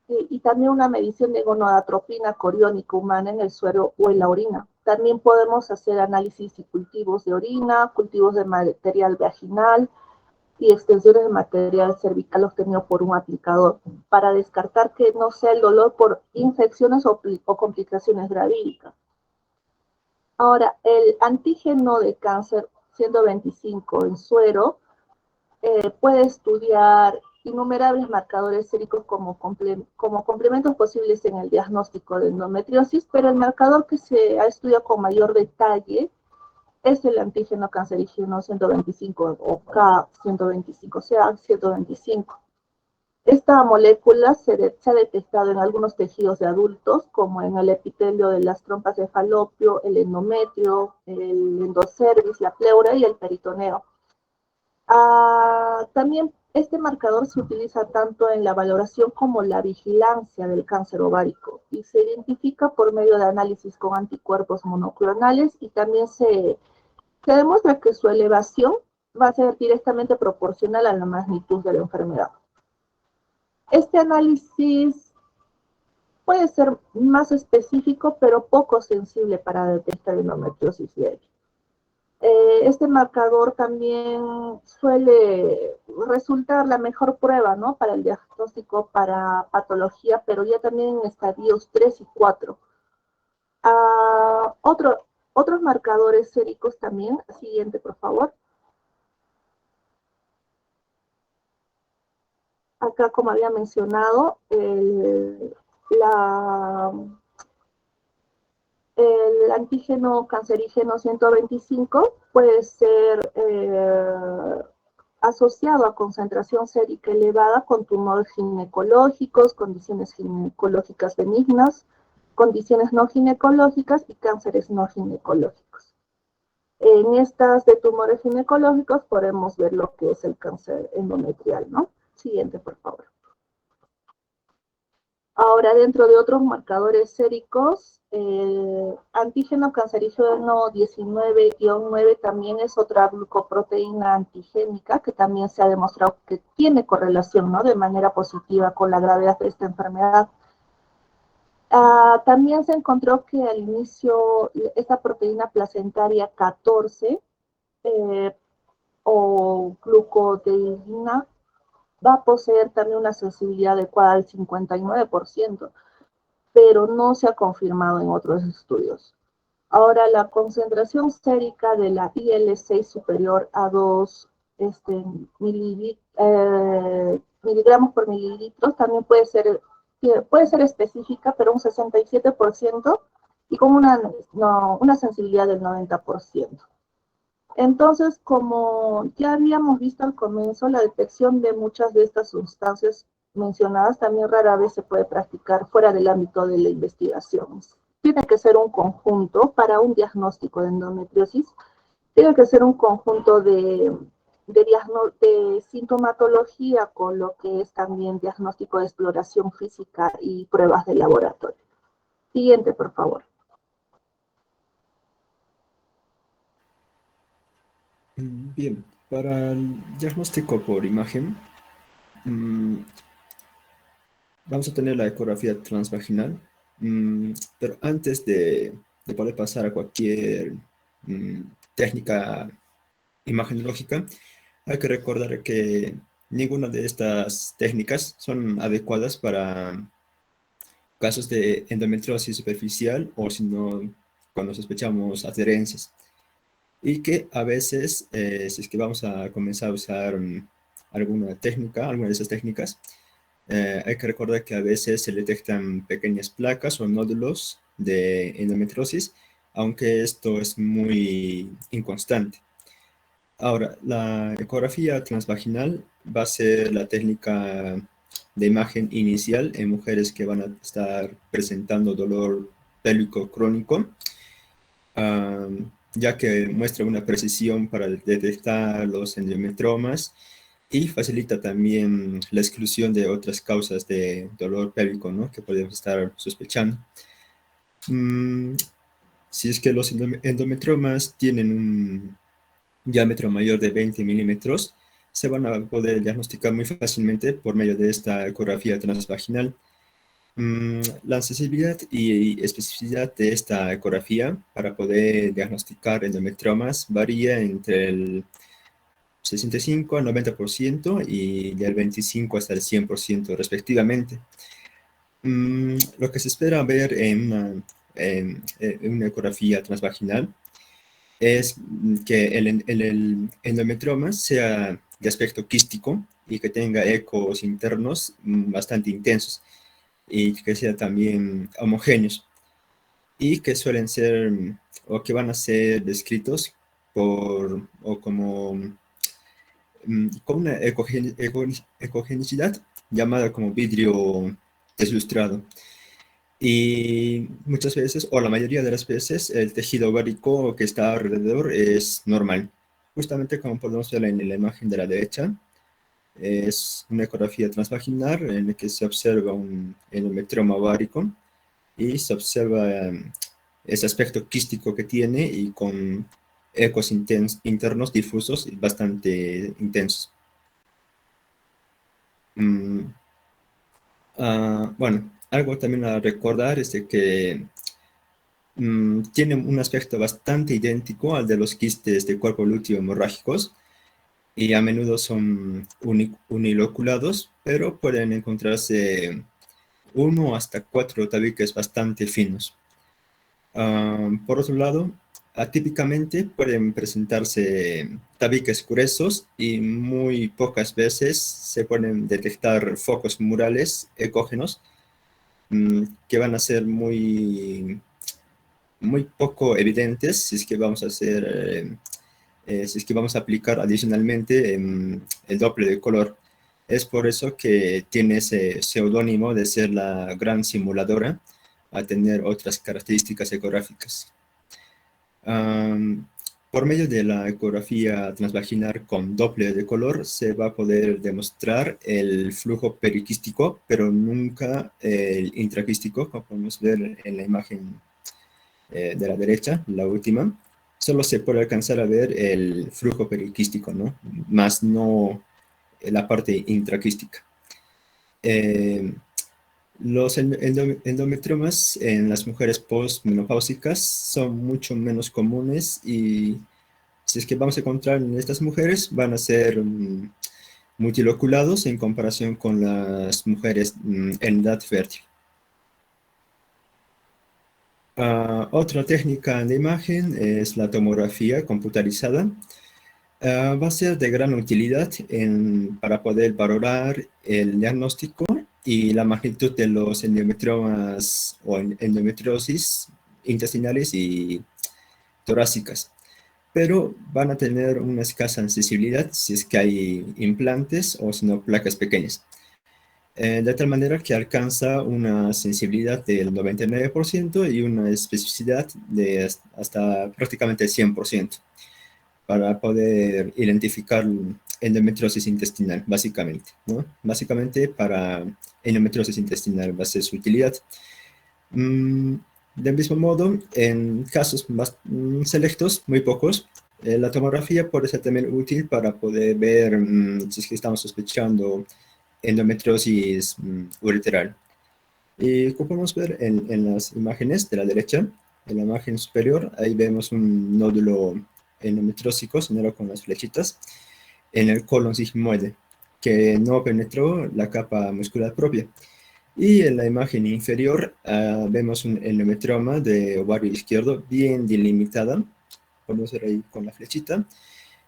y también una medición de gonadotropina coriónica humana en el suero o en la orina. También podemos hacer análisis y cultivos de orina, cultivos de material vaginal y extensiones de material cervical obtenido por un aplicador para descartar que no sea el dolor por infecciones o complicaciones gravídicas. Ahora, el antígeno de cáncer 125 en suero puede estudiar innumerables marcadores séricos como complementos posibles en el diagnóstico de endometriosis, pero el marcador que se ha estudiado con mayor detalle es el antígeno cancerígeno 125 o K125, o sea, 125. Esta molécula se ha detectado en algunos tejidos de adultos, como en el epitelio de las trompas de falopio, el endometrio, el endocervix, la pleura y el peritoneo. También este marcador se utiliza tanto en la valoración como la vigilancia del cáncer ovárico y se identifica por medio de análisis con anticuerpos monoclonales y también se demuestra que su elevación va a ser directamente proporcional a la magnitud de la enfermedad. Este análisis puede ser más específico, pero poco sensible para detectar endometriosis leve. Este marcador también suele resultar la mejor prueba, ¿no? Para el diagnóstico para patología, pero ya también en estadios 3 y 4. Otros marcadores séricos también. Siguiente, por favor. Acá, como había mencionado, el antígeno cancerígeno 125 puede ser asociado a concentración sérica elevada con tumores ginecológicos, condiciones ginecológicas benignas, condiciones no ginecológicas y cánceres no ginecológicos. En estas de tumores ginecológicos podemos ver lo que es el cáncer endometrial, ¿no? Siguiente, por favor. Ahora, dentro de otros marcadores séricos, el antígeno cancerígeno 19-9 también es otra glucoproteína antigénica que también se ha demostrado que tiene correlación, ¿no? De manera positiva con la gravedad de esta enfermedad. También se encontró que al inicio esta proteína placentaria 14 o glucodeína va a poseer también una sensibilidad adecuada al 59%, pero no se ha confirmado en otros estudios. Ahora, la concentración sérica de la IL-6 superior a 2 miligramos por mililitros también puede ser específica, pero un 67% y con una sensibilidad del 90%. Entonces, como ya habíamos visto al comienzo, la detección de muchas de estas sustancias mencionadas también rara vez se puede practicar fuera del ámbito de la investigación. Tiene que ser un conjunto para un diagnóstico de endometriosis, tiene que ser un conjunto de sintomatología con lo que es también diagnóstico de exploración física y pruebas de laboratorio. Siguiente, por favor. Bien, para el diagnóstico por imagen, vamos a tener la ecografía transvaginal, pero antes de poder pasar a cualquier mm, técnica imagenológica, hay que recordar que ninguna de estas técnicas son adecuadas para casos de endometriosis superficial o si no, cuando sospechamos adherencias. Y que a veces, si es que vamos a comenzar a usar alguna técnica, alguna de esas técnicas, hay que recordar que a veces se detectan pequeñas placas o nódulos de endometriosis, aunque esto es muy inconstante. Ahora, la ecografía transvaginal va a ser la técnica de imagen inicial en mujeres que van a estar presentando dolor pélvico crónico, ya que muestra una precisión para detectar los endometriomas y facilita también la exclusión de otras causas de dolor pélvico, ¿no? Que podemos estar sospechando. Si es que los endometriomas tienen un diámetro mayor de 20 milímetros, se van a poder diagnosticar muy fácilmente por medio de esta ecografía transvaginal. La sensibilidad y especificidad de esta ecografía para poder diagnosticar endometriomas varía entre el 65 al 90% y del 25 hasta el 100% respectivamente. Lo que se espera ver en una ecografía transvaginal es que el endometrioma sea de aspecto quístico y que tenga ecos internos bastante intensos y que sea también homogéneos y que suelen ser o que van a ser descritos o con una ecogenicidad llamada como vidrio deslustrado. Y muchas veces, o la mayoría de las veces, el tejido ovárico que está alrededor es normal. Justamente como podemos ver en la imagen de la derecha, es una ecografía transvaginal en la que se observa un endometrioma ovárico y se observa ese aspecto quístico que tiene y con ecos internos difusos y bastante intensos. Bueno, algo también a recordar es de que tienen un aspecto bastante idéntico al de los quistes de cuerpo lúteo hemorrágicos y a menudo son uniloculados, pero pueden encontrarse 1 hasta 4 tabiques bastante finos. Por otro lado, atípicamente pueden presentarse tabiques gruesos y muy pocas veces se pueden detectar focos murales ecógenos que van a ser muy poco evidentes si es que vamos a hacer, si es que vamos a aplicar adicionalmente el doble de color. Es por eso que tiene ese seudónimo de ser la gran simuladora a tener otras características ecográficas. Por medio de la ecografía transvaginal con doble de color se va a poder demostrar el flujo periquístico, pero nunca el intraquístico, como podemos ver en la imagen de la derecha, la última. Solo se puede alcanzar a ver el flujo periquístico, ¿no? Más no la parte intraquística. Los endometriomas en las mujeres postmenopáusicas son mucho menos comunes y si es que vamos a encontrar en estas mujeres van a ser multiloculados en comparación con las mujeres en edad fértil. Otra técnica de imagen es la tomografía computarizada. Va a ser de gran utilidad para poder valorar el diagnóstico y la magnitud de los endometriomas o endometriosis intestinales y torácicas, pero van a tener una escasa sensibilidad si es que hay implantes o si no placas pequeñas. De tal manera que alcanza una sensibilidad del 99% y una especificidad de hasta prácticamente 100% para poder identificar endometriosis intestinal, básicamente, ¿no? Básicamente para endometriosis intestinal va a ser su utilidad. Del mismo modo, en casos más selectos, muy pocos, la tomografía puede ser también útil para poder ver si es que estamos sospechando endometriosis ureteral. Y como podemos ver en las imágenes de la derecha, en la imagen superior, ahí vemos un nódulo endometriósico, señalado con las flechitas, en el colon sigmoide, que no penetró la capa muscular propia. Y en la imagen inferior vemos un endometrioma de ovario izquierdo bien delimitada, podemos ver ahí con la flechita,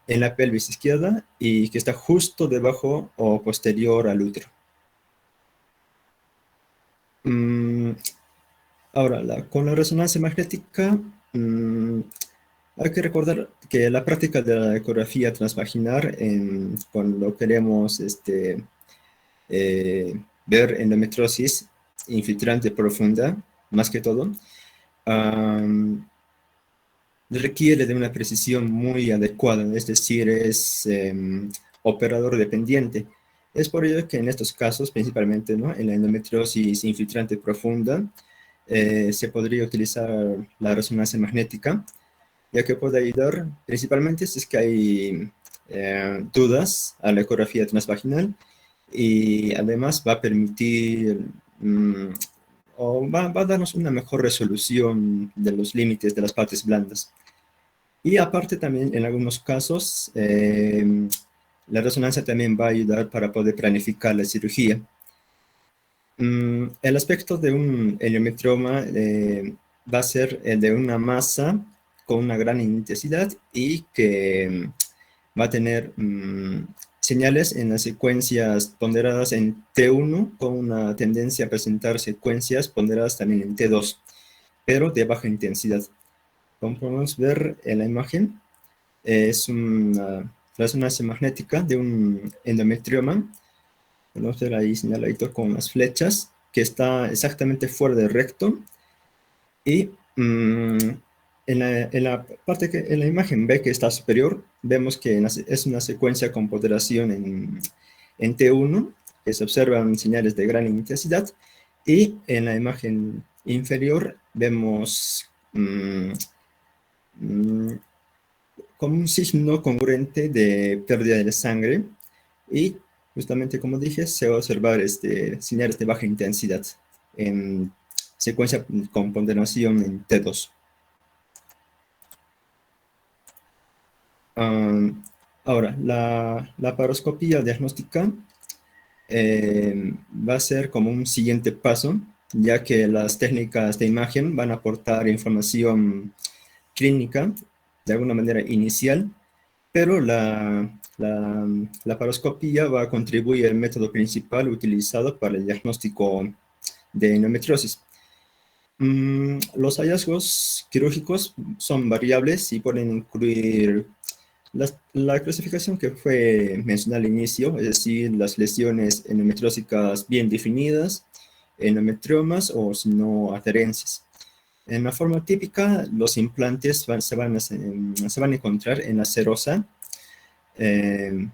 en la pelvis izquierda y que está justo debajo o posterior al útero. Ahora, con la resonancia magnética, hay que recordar que la práctica de la ecografía transvaginal, cuando queremos ver endometriosis infiltrante profunda, más que todo, requiere de una precisión muy adecuada, es decir, es operador dependiente. Es por ello que en estos casos, principalmente, ¿no?, en la endometriosis infiltrante profunda, se podría utilizar la resonancia magnética, ya que puede ayudar principalmente si es que hay dudas a la ecografía transvaginal y además va a permitir o va a darnos una mejor resolución de los límites de las partes blandas. Y aparte también en algunos casos la resonancia también va a ayudar para poder planificar la cirugía. El aspecto de un endometrioma va a ser el de una masa con una gran intensidad y que va a tener señales en las secuencias ponderadas en T1 con una tendencia a presentar secuencias ponderadas también en T2, pero de baja intensidad. Como podemos ver en la imagen, es una resonancia magnética de un endometrioma. Podemos ver ahí señaladito con las flechas, que está exactamente fuera del recto. Y en la parte que en la imagen B que está superior, vemos que es una secuencia con ponderación en T1, que se observan señales de gran intensidad. Y en la imagen inferior vemos como un signo congruente de pérdida de sangre y justamente como dije se va a observar señales de baja intensidad en secuencia con ponderación en T2. Um, Ahora, la laparoscopía diagnóstica va a ser como un siguiente paso, ya que las técnicas de imagen van a aportar información clínica de alguna manera inicial, pero la laparoscopía va a contribuir al método principal utilizado para el diagnóstico de endometriosis. Los hallazgos quirúrgicos son variables y pueden incluir la clasificación que fue mencionada al inicio, es decir, las lesiones endometriósicas bien definidas, endometriomas o si no adherencias. En la forma típica, los implantes se van a encontrar en la serosa de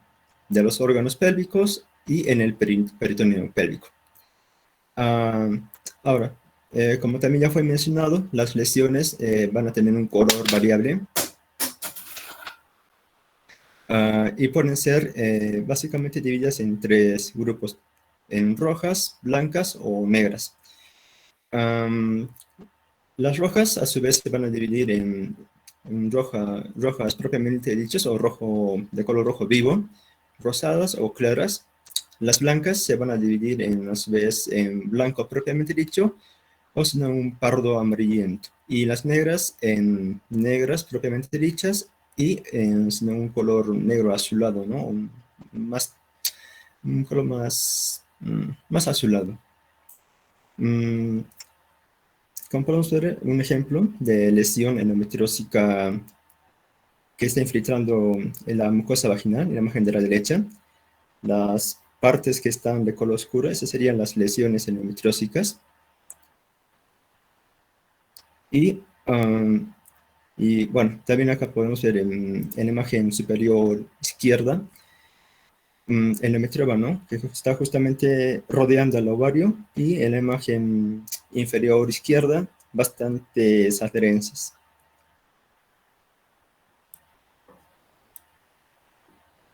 los órganos pélvicos y en el peritoneo pélvico. Ahora, como también ya fue mencionado, las lesiones van a tener un color variable y pueden ser básicamente divididas en tres grupos, en rojas, blancas o negras. Las rojas a su vez se van a dividir en rojas propiamente dichas o de color rojo vivo, rosadas o claras. Las blancas se van a dividir a su vez en blanco propiamente dicho o sino un pardo amarillento. Y las negras en negras propiamente dichas y sino un color negro azulado, ¿no? Un color más azulado. Como podemos ver, un ejemplo de lesión endometriósica que está infiltrando en la mucosa vaginal, en la imagen de la derecha. Las partes que están de color oscuro, esas serían las lesiones endometriósicas. Y bueno, también acá podemos ver en la imagen superior izquierda, el endometrioma, ¿no? Que está justamente rodeando el ovario, y en la imagen inferior izquierda, bastantes adherencias.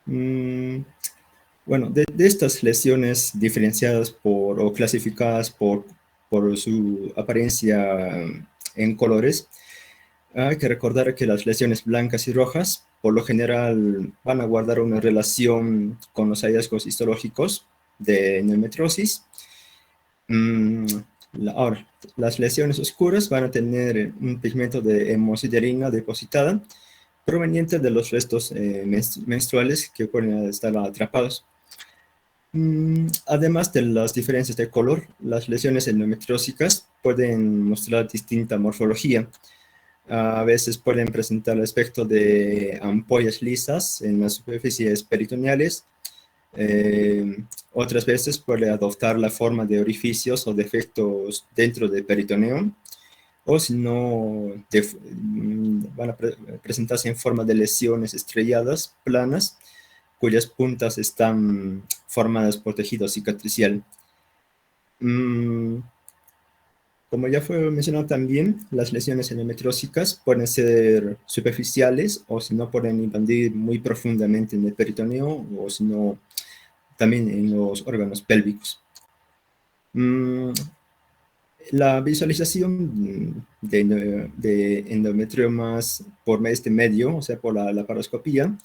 Bueno, de estas lesiones diferenciadas o clasificadas por su apariencia en colores, hay que recordar que las lesiones blancas y rojas, por lo general, van a guardar una relación con los hallazgos histológicos de endometriosis. Ahora, las lesiones oscuras van a tener un pigmento de hemosiderina depositada proveniente de los restos menstruales que pueden estar atrapados. Además de las diferencias de color, las lesiones endometriósicas pueden mostrar distinta morfología. A veces pueden presentar el aspecto de ampollas lisas en las superficies peritoneales. Otras veces puede adoptar la forma de orificios o defectos dentro del peritoneo, o si no, van a presentarse en forma de lesiones estrelladas, planas, cuyas puntas están formadas por tejido cicatricial. Como ya fue mencionado también, las lesiones endometriósicas pueden ser superficiales o si no pueden invadir muy profundamente en el peritoneo o si no también en los órganos pélvicos. La visualización de endometriomas por este medio, o sea, por la laparoscopía,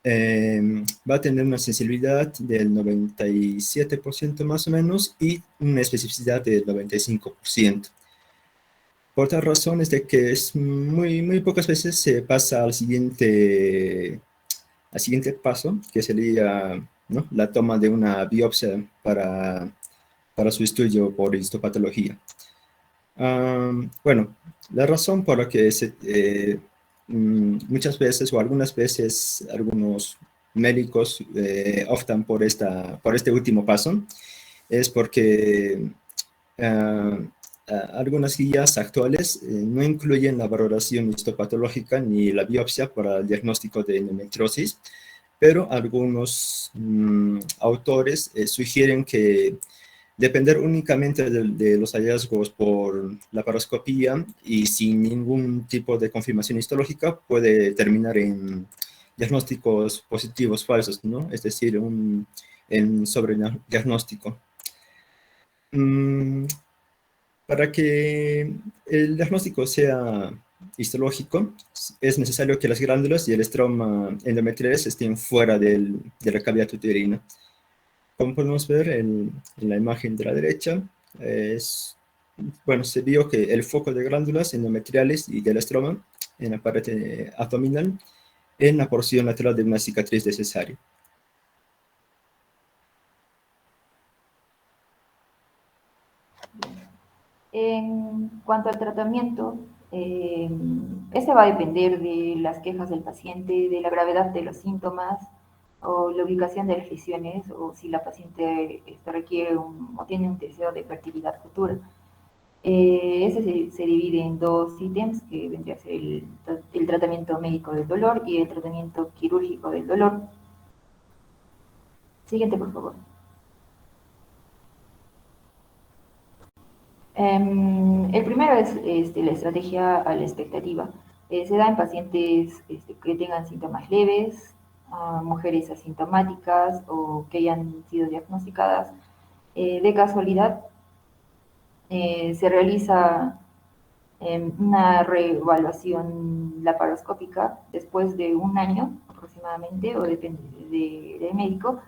va a tener una sensibilidad del 97% más o menos y una especificidad del 95%. Por otras razones de que es muy pocas veces se pasa al siguiente paso, que sería, ¿no?, la toma de una biopsia para su estudio por histopatología. Bueno, la razón por la que muchas veces o algunas veces algunos médicos optan por este último paso es porque algunas guías actuales no incluyen la valoración histopatológica ni la biopsia para el diagnóstico de endometriosis, pero algunos autores sugieren que depender únicamente de los hallazgos por laparoscopía y sin ningún tipo de confirmación histológica puede terminar en diagnósticos positivos falsos, ¿no? Es decir, en sobrediagnóstico. Para que el diagnóstico sea histológico, es necesario que las glándulas y el estroma endometriales estén fuera de la cavidad uterina. Como podemos ver en la imagen de la derecha, bueno, se vio que el foco de glándulas endometriales y del estroma en la pared abdominal en la porción lateral de una cicatriz de cesárea. En cuanto al tratamiento, este va a depender de las quejas del paciente, de la gravedad de los síntomas o la ubicación de las lesiones o si la paciente requiere o tiene un deseo de fertilidad futura. Ese se divide en dos ítems, que vendría a ser el tratamiento médico del dolor y el tratamiento quirúrgico del dolor. Siguiente, por favor. El primero es la estrategia a la expectativa. Se da en pacientes que tengan síntomas leves, a mujeres asintomáticas o que hayan sido diagnosticadas. De casualidad, se realiza una reevaluación laparoscópica después de un año aproximadamente, o depende del médico,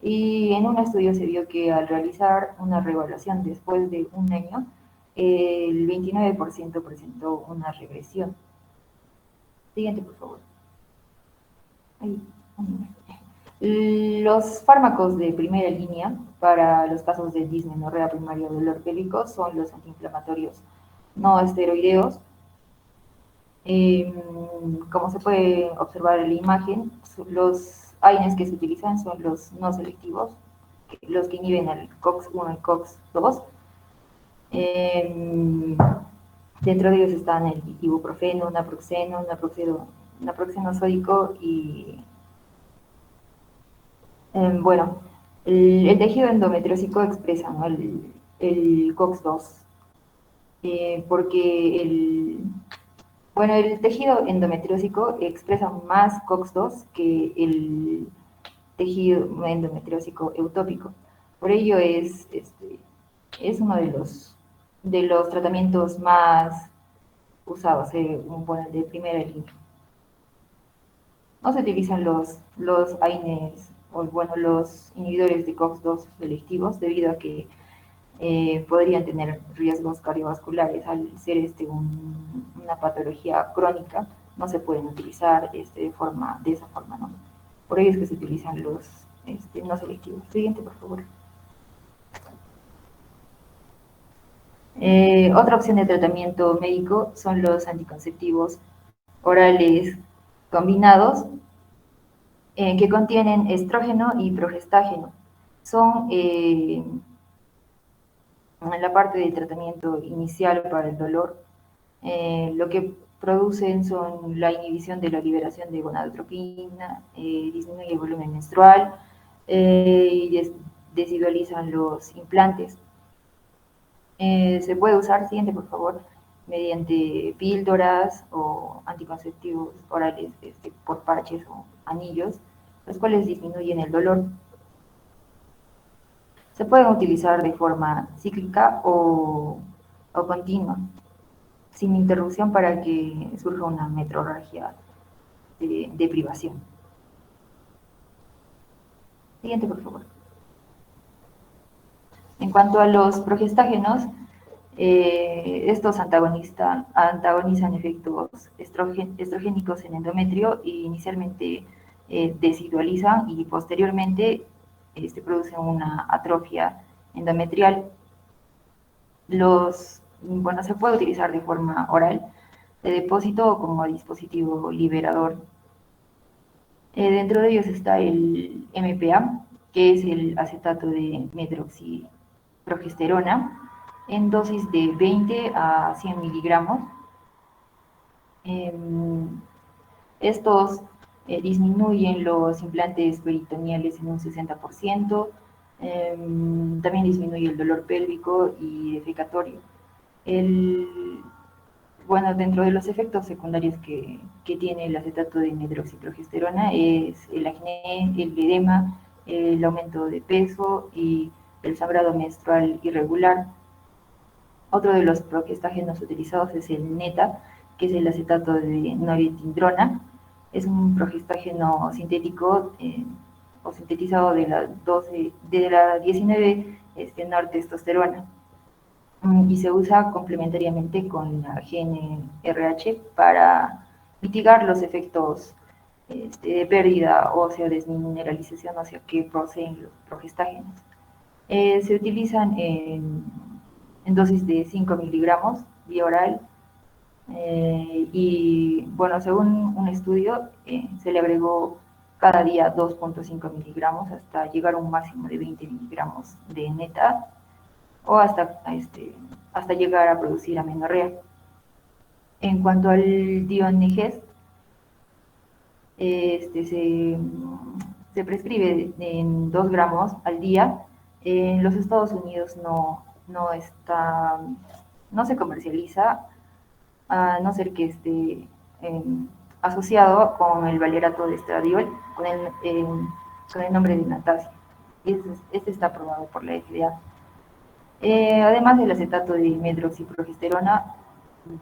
y en un estudio se vio que al realizar una reevaluación después de un año, el 29% presentó una regresión. Siguiente, por favor. Ahí. Los fármacos de primera línea para los casos de dismenorrea primaria o dolor pélvico son los antiinflamatorios no esteroideos. Como se puede observar en la imagen, los AINES que se utilizan son los no selectivos, los que inhiben el COX-1 y COX-2. Dentro de ellos están el ibuprofeno, naproxeno, naproxeno sódico y... bueno, el tejido endometriósico expresa, ¿no?, el COX-2, porque el tejido endometriósico expresa más COX-2 que el tejido endometriósico eutópico. Por ello es uno de los tratamientos más usados, de primera línea. No se utilizan los AINES los inhibidores de COX-2 selectivos debido a que podrían tener riesgos cardiovasculares. Al ser una patología crónica, no se pueden utilizar de esa forma, ¿no? Por ello es que se utilizan los no selectivos. Siguiente, por favor. Otra opción de tratamiento médico son los anticonceptivos orales combinados que contienen estrógeno y progestágeno. Son en la parte del tratamiento inicial para el dolor, lo que producen son la inhibición de la liberación de gonadotropina, disminuye el volumen menstrual y desidualizan los implantes. Se puede usar, siguiente por favor, mediante píldoras o anticonceptivos orales por parches o anillos, los cuales disminuyen el dolor. Se pueden utilizar de forma cíclica o continua, sin interrupción para que surja una metrorragia de privación. Siguiente, por favor. En cuanto a los progestágenos, estos antagonizan efectos estrogénicos en endometrio e inicialmente desidualizan y posteriormente producen una atrofia endometrial. Se puede utilizar de forma oral, de depósito o como dispositivo liberador. Dentro de ellos está el MPA, que es el acetato de medroxiprogesterona, en dosis de 20 a 100 miligramos. Estos disminuyen los implantes peritoneales en un 60%, también disminuye el dolor pélvico y defecatorio. Dentro de los efectos secundarios que tiene el acetato de medroxiprogesterona es el acné, el edema, el aumento de peso y el sangrado menstrual irregular. Otro de los progestágenos utilizados es el NETA, que es el acetato de norepinefrina. Es un progestágeno sintético o sintetizado de la 19 nortestosterona, y se usa complementariamente con la GnRH para mitigar los efectos de pérdida ósea, desmineralización ósea que poseen los progestágenos. Se utilizan en dosis de 5 miligramos vía oral, y bueno, según un estudio, se le agregó cada día 2.5 miligramos hasta llegar a un máximo de 20 miligramos de neta, o hasta llegar a producir amenorrea. En cuanto al Dionegest, se prescribe en 2 gramos al día. En los Estados Unidos no se comercializa, a no ser que esté asociado con el valerato de estradiol, con el nombre de Natasio. Este está aprobado por la FDA. Además del acetato de medroxiprogesterona,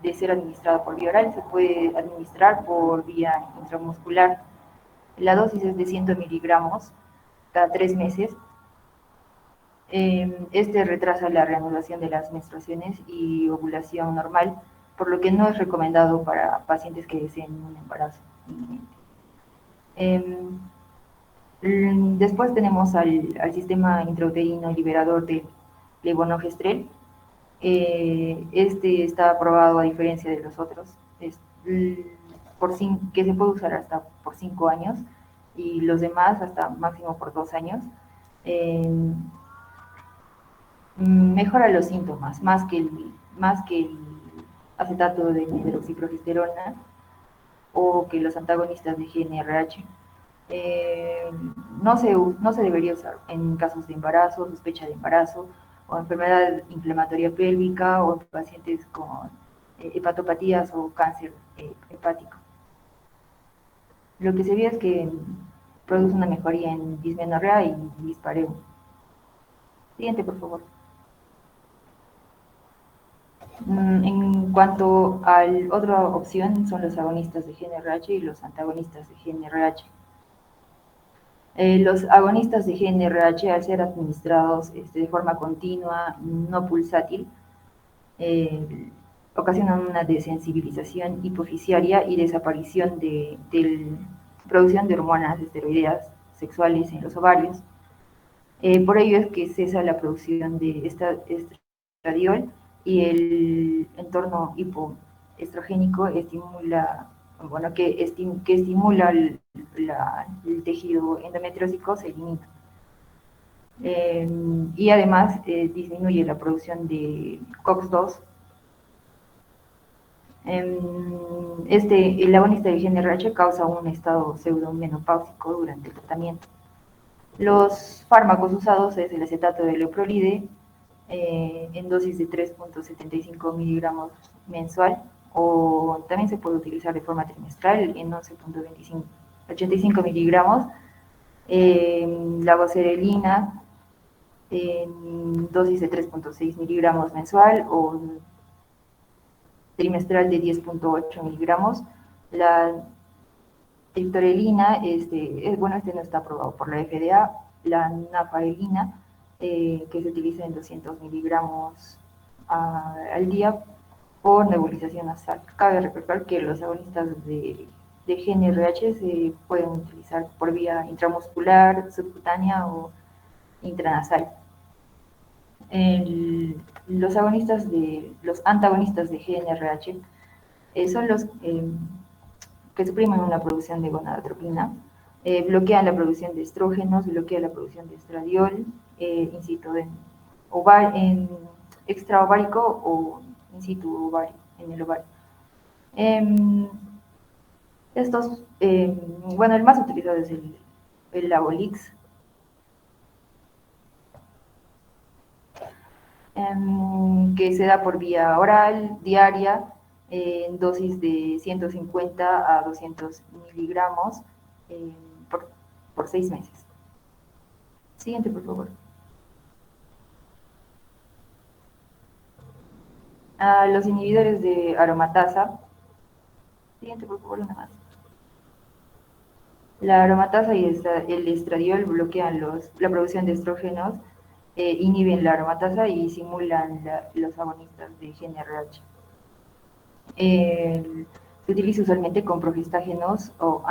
de ser administrado por vía oral, se puede administrar por vía intramuscular. La dosis es de 100 miligramos cada 3 meses. Este retrasa la reanudación de las menstruaciones y ovulación normal, por lo que no es recomendado para pacientes que deseen un embarazo inminente. Después tenemos al sistema intrauterino liberador de levonorgestrel. Este está aprobado a diferencia de los otros, que se puede usar hasta por 5 años y los demás hasta máximo por 2 años. Mejora los síntomas más que el acetato de hidroxiprogesterona o que los antagonistas de GnRH. No se debería usar en casos de embarazo, sospecha de embarazo, o enfermedad inflamatoria pélvica, o en pacientes con hepatopatías o cáncer hepático. Lo que se ve es que produce una mejoría en dismenorrea y dispareo. Siguiente, por favor. En cuanto a la otra opción, son los agonistas de GnRH y los antagonistas de GnRH. Los agonistas de GnRH, al ser administrados de forma continua, no pulsátil, ocasionan una desensibilización hipofisiaria y desaparición de producción de hormonas esteroideas sexuales en los ovarios. Por ello es que cesa la producción de estradiol, y el entorno hipoestrogénico que estimula el tejido endometriósico se elimina. Y además disminuye la producción de COX-2. El agonista de GnRH causa un estado pseudomenopáusico durante el tratamiento. Los fármacos usados es el acetato de leoprolide en dosis de 3.75 miligramos mensual, o también se puede utilizar de forma trimestral en 11.85 miligramos. La voserelina en dosis de 3.6 miligramos mensual o trimestral de 10.8 miligramos. La triptorelina, no está aprobado por la FDA. La nafaelina, que se utiliza en 200 miligramos al día por nebulización nasal. Cabe recordar que los agonistas de GnRH se pueden utilizar por vía intramuscular, subcutánea o intranasal. Los antagonistas de GnRH son los que suprimen una producción de gonadotropina, bloquean la producción de estrógenos, bloquean la producción de estradiol, in situ en extraovárico o in situ ovario, en el ovario. El más utilizado es el Lavolix, que se da por vía oral diaria en dosis de 150 a 200 miligramos por 6 meses. Siguiente, por favor. Los inhibidores de aromatasa Siguiente, por favor, una más. La aromatasa y el estradiol bloquean la producción de estrógenos, inhiben la aromatasa y simulan los agonistas de GnRH. Se utiliza usualmente con progestágenos o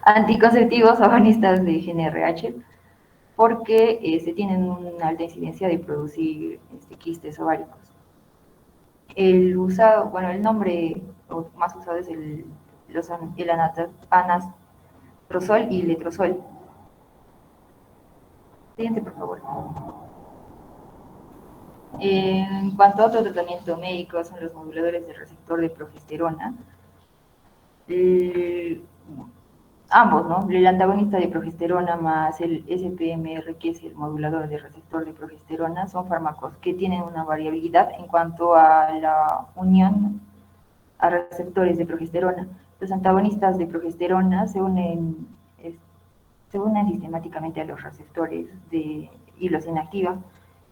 anticonceptivos agonistas de GnRH porque se tienen una alta incidencia de producir quistes ováricos. El nombre más usado es el anastrozol y letrozol. Siguiente, por favor. En cuanto a otro tratamiento médico, son los moduladores del receptor de progesterona. Ambos, ¿no? El antagonista de progesterona más el SPMR, que es el modulador del receptor de progesterona, son fármacos que tienen una variabilidad en cuanto a la unión a receptores de progesterona. Los antagonistas de progesterona se unen sistemáticamente a los receptores y los inactivan,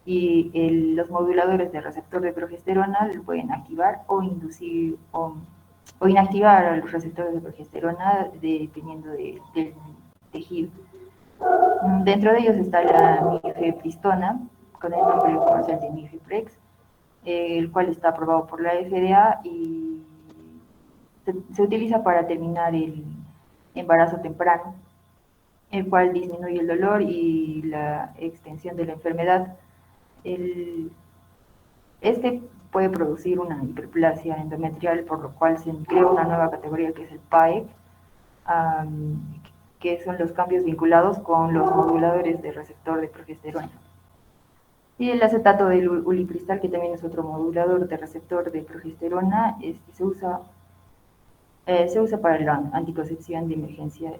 y los moduladores del receptor de progesterona lo pueden activar o inducir o inactivar a los receptores de progesterona dependiendo del tejido. Dentro de ellos está la mifepristona, con el nombre comercial de Mifeprex, el cual está aprobado por la FDA y se utiliza para terminar el embarazo temprano, el cual disminuye el dolor y la extensión de la enfermedad. Este puede producir una hiperplasia endometrial, por lo cual se creó una nueva categoría que es el PAEC, que son los cambios vinculados con los moduladores de receptor de progesterona. Y el acetato del ulipristal, que también es otro modulador de receptor de progesterona, se usa para la anticoncepción de emergencia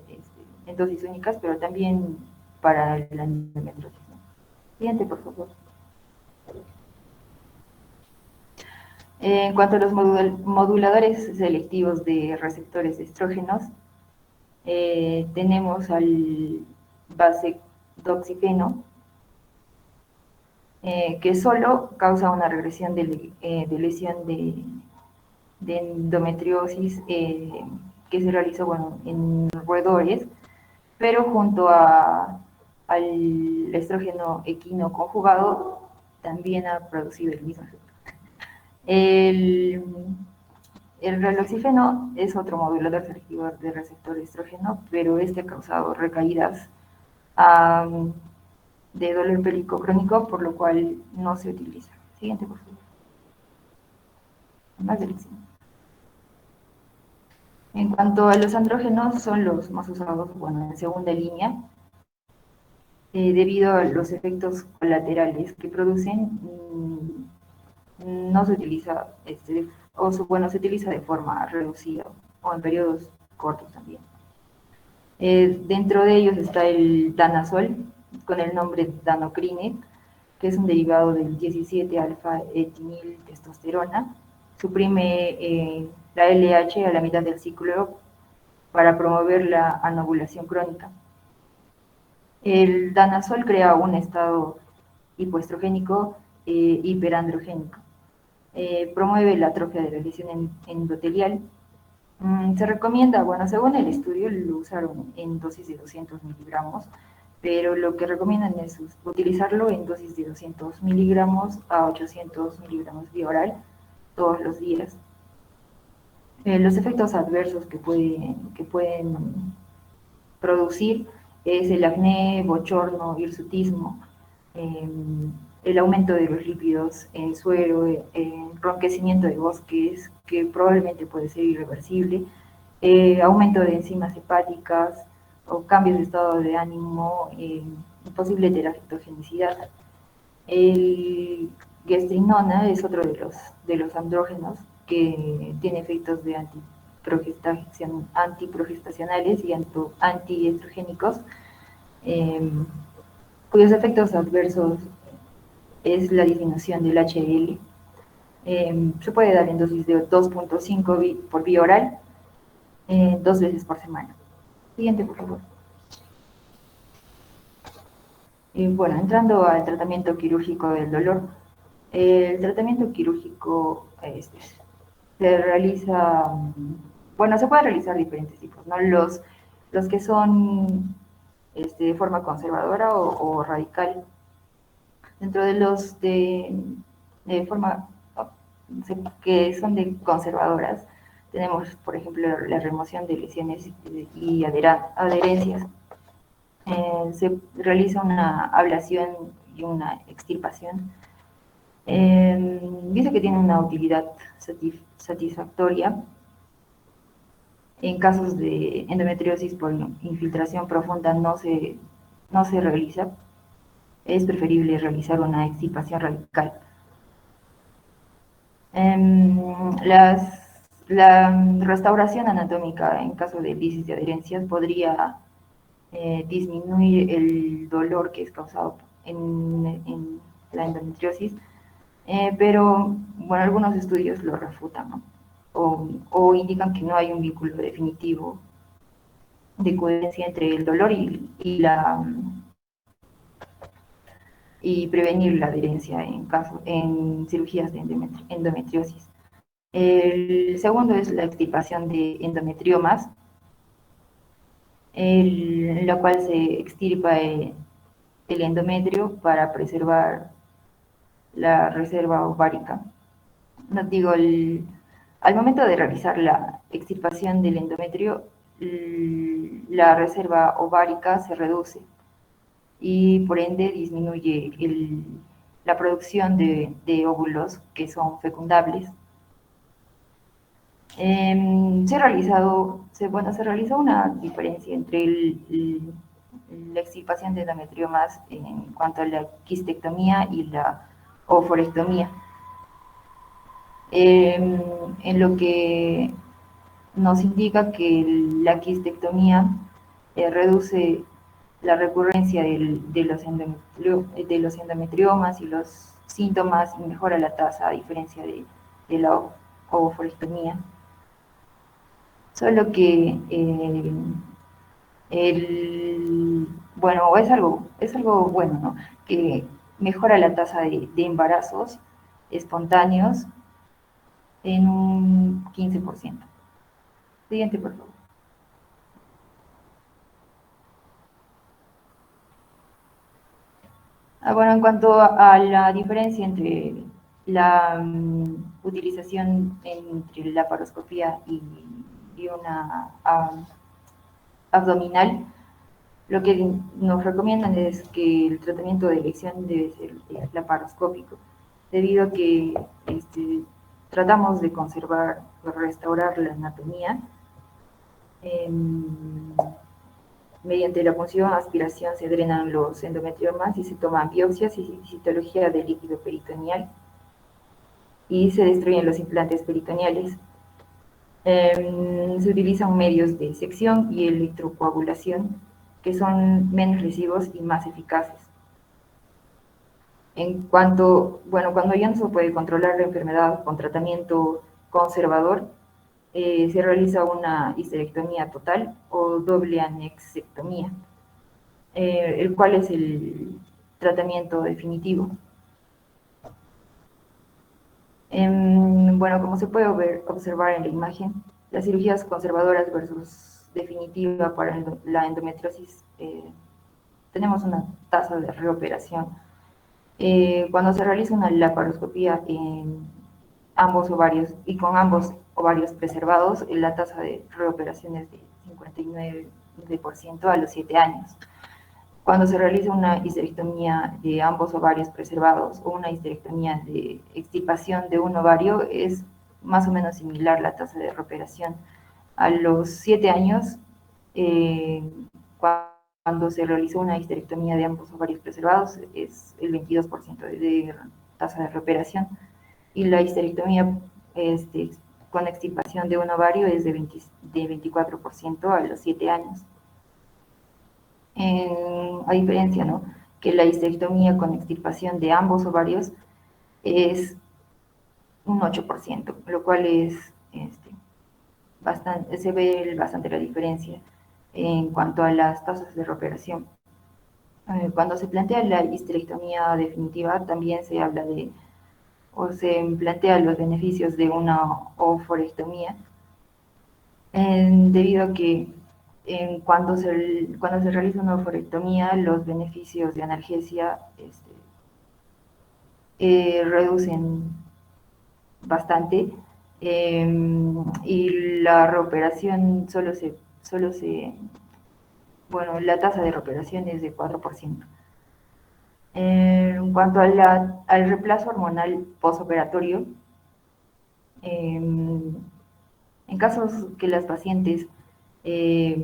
en dosis únicas, pero también para la endometriosis. Siguiente, por favor. En cuanto a los moduladores selectivos de receptores de estrógenos, tenemos al basedoxifeno, que solo causa una regresión de lesión de endometriosis que se realizó en roedores, pero junto al estrógeno equino conjugado también ha producido el mismo efecto. El raloxifeno es otro modulador selectivo de receptor de estrógeno, pero este ha causado recaídas de dolor pélvico crónico, por lo cual no se utiliza. Siguiente, por favor. Más derecha. En cuanto a los andrógenos, son los más usados, en segunda línea, debido a los efectos colaterales que producen. No se utiliza, se utiliza de forma reducida o en periodos cortos también. Dentro de ellos está el danazol, con el nombre danocrine, que es un derivado del 17-alfa-etiniltestosterona. Suprime la LH a la mitad del ciclo para promover la anovulación crónica. El danazol crea un estado hipoestrogénico hiperandrogénico. Promueve la atrofia de la lesión endotelial. Se recomienda, según el estudio lo usaron en dosis de 200 miligramos, pero lo que recomiendan es utilizarlo en dosis de 200 miligramos a 800 miligramos vía oral todos los días. Los efectos adversos que pueden producir es el acné, bochorno, hirsutismo, el aumento de los lípidos en suero, enronquecimiento de bosques, que probablemente puede ser irreversible, aumento de enzimas hepáticas o cambios de estado de ánimo, posible teratogenicidad. El gestrinona es otro de los andrógenos que tiene efectos de antiprogestacionales y antiestrogénicos, cuyos efectos adversos es la disminución del HDL. Se puede dar en dosis de 2.5 por vía oral, 2 veces por semana. Siguiente, por favor. Entrando al tratamiento quirúrgico del dolor. El tratamiento quirúrgico se realiza, bueno, se pueden realizar diferentes tipos, ¿no? Los que son de forma conservadora o radical. Dentro de los de forma que son de conservadoras, tenemos, por ejemplo, la remoción de lesiones y adherencias. Se realiza una ablación y una extirpación. Dice que tiene una utilidad satisfactoria en casos de endometriosis por infiltración profunda. No se realiza. Es preferible realizar una extirpación radical. La restauración anatómica en caso de lisis de adherencias podría disminuir el dolor que es causado en la endometriosis, pero bueno, algunos estudios lo refutan, ¿no? O indican que no hay un vínculo definitivo de coherencia entre el dolor y prevenir la adherencia en cirugías de endometriosis. El segundo es la extirpación de endometriomas, en la cual se extirpa el endometrio para preservar la reserva ovárica. No digo, al momento de realizar la extirpación del endometrio, la reserva ovárica se reduce y por ende disminuye la producción de óvulos que son fecundables. Se realizó una diferencia entre la extirpación de endometriomas en cuanto a la quistectomía y la oophorectomía, en lo que nos indica que la quistectomía reduce la recurrencia de los endometriomas y los síntomas y mejora la tasa a diferencia de la oophorectomía. Solo que bueno, es algo bueno, ¿no? Que mejora la tasa de embarazos espontáneos en un 15%. Siguiente, por favor. Bueno, en cuanto a la diferencia entre la utilización entre la laparoscopía y una abdominal, lo que nos recomiendan es que el tratamiento de elección debe ser laparoscópico, debido a que tratamos de conservar o restaurar la anatomía. Mediante la punción aspiración se drenan los endometriomas y se toman biopsias y citología del líquido peritoneal y se destruyen los implantes peritoneales. Se utilizan medios de sección y electrocoagulación que son menos lesivos y más eficaces. Cuando ya no se puede controlar la enfermedad con tratamiento conservador, se realiza una histerectomía total o doble anexectomía, el cual es el tratamiento definitivo. Bueno, como se puede observar en la imagen, las cirugías conservadoras versus definitiva para la endometriosis, tenemos una tasa de reoperación. Cuando se realiza una laparoscopía en ambos ovarios y con ambos ovarios preservados, la tasa de reoperación es de 59% a los 7 años. Cuando se realiza una histerectomía de ambos ovarios preservados o una histerectomía de extirpación de un ovario, es más o menos similar la tasa de reoperación. A los 7 años, cuando se realizó una histerectomía de ambos ovarios preservados, es el 22% de tasa de reoperación. Y la histerectomía con extirpación de un ovario es de 24% a los 7 años. A diferencia, ¿no?, que la histerectomía con extirpación de ambos ovarios es un 8%, lo cual es se ve bastante la diferencia en cuanto a las tasas de reoperación. Cuando se plantea la histerectomía definitiva, también se habla de o se plantea los beneficios de una oforectomía, debido a que cuando se realiza una oforectomía, los beneficios de analgesia reducen bastante, y la reoperación bueno, la tasa de reoperación es de 4%. En cuanto a al reemplazo hormonal postoperatorio, en casos que las pacientes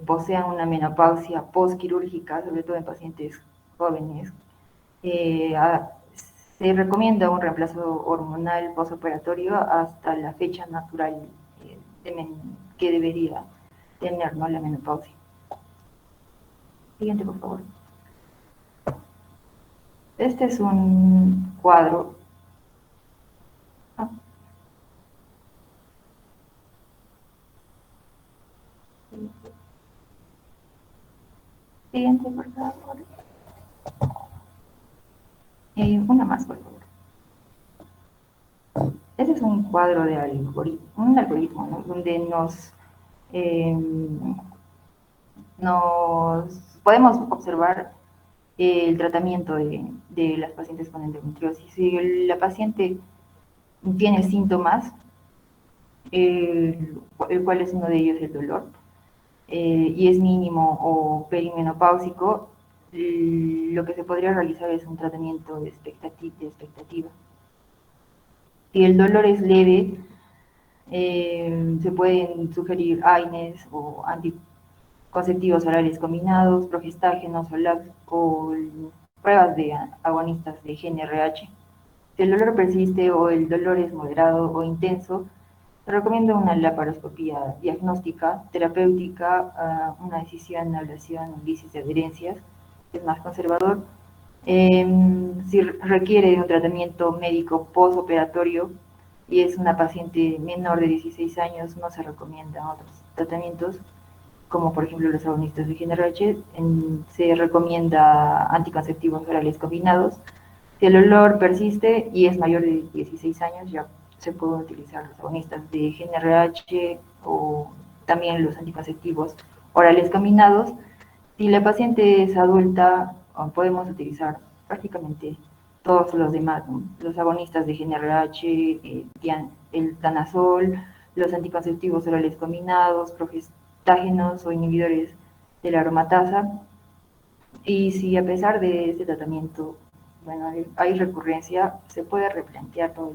posean una menopausia postquirúrgica, sobre todo en pacientes jóvenes, se recomienda un reemplazo hormonal postoperatorio hasta la fecha natural que debería tener, ¿no?, la menopausia. Siguiente, por favor. Este es un cuadro. Siguiente, por favor. Una más, por favor. Este es un cuadro de un algoritmo, ¿no?, donde nos podemos observar el tratamiento de las pacientes con endometriosis. Si la paciente tiene síntomas, el cual es uno de ellos el dolor, y es mínimo o perimenopáusico, lo que se podría realizar es un tratamiento de expectativa. Si el dolor es leve, se pueden sugerir AINES o anticonceptivos orales combinados, progestágenos o pruebas de agonistas de GnRH. Si el dolor persiste o el dolor es moderado o intenso, se recomienda una laparoscopía diagnóstica, terapéutica, una decisión, ablación, análisis de adherencias, que es más conservador. Si requiere de un tratamiento médico postoperatorio y es una paciente menor de 16 años, no se recomiendan otros tratamientos, como por ejemplo los agonistas de GnRH. Se recomienda anticonceptivos orales combinados. Si el dolor persiste y es mayor de 16 años, ya se pueden utilizar los agonistas de GnRH o también los anticonceptivos orales combinados. Si la paciente es adulta, podemos utilizar prácticamente todos los demás, ¿no?, los agonistas de GnRH, el danazol, los anticonceptivos orales combinados, progestágenos o inhibidores de la aromatasa. Y si a pesar de este tratamiento, bueno, hay recurrencia, se puede replantear todo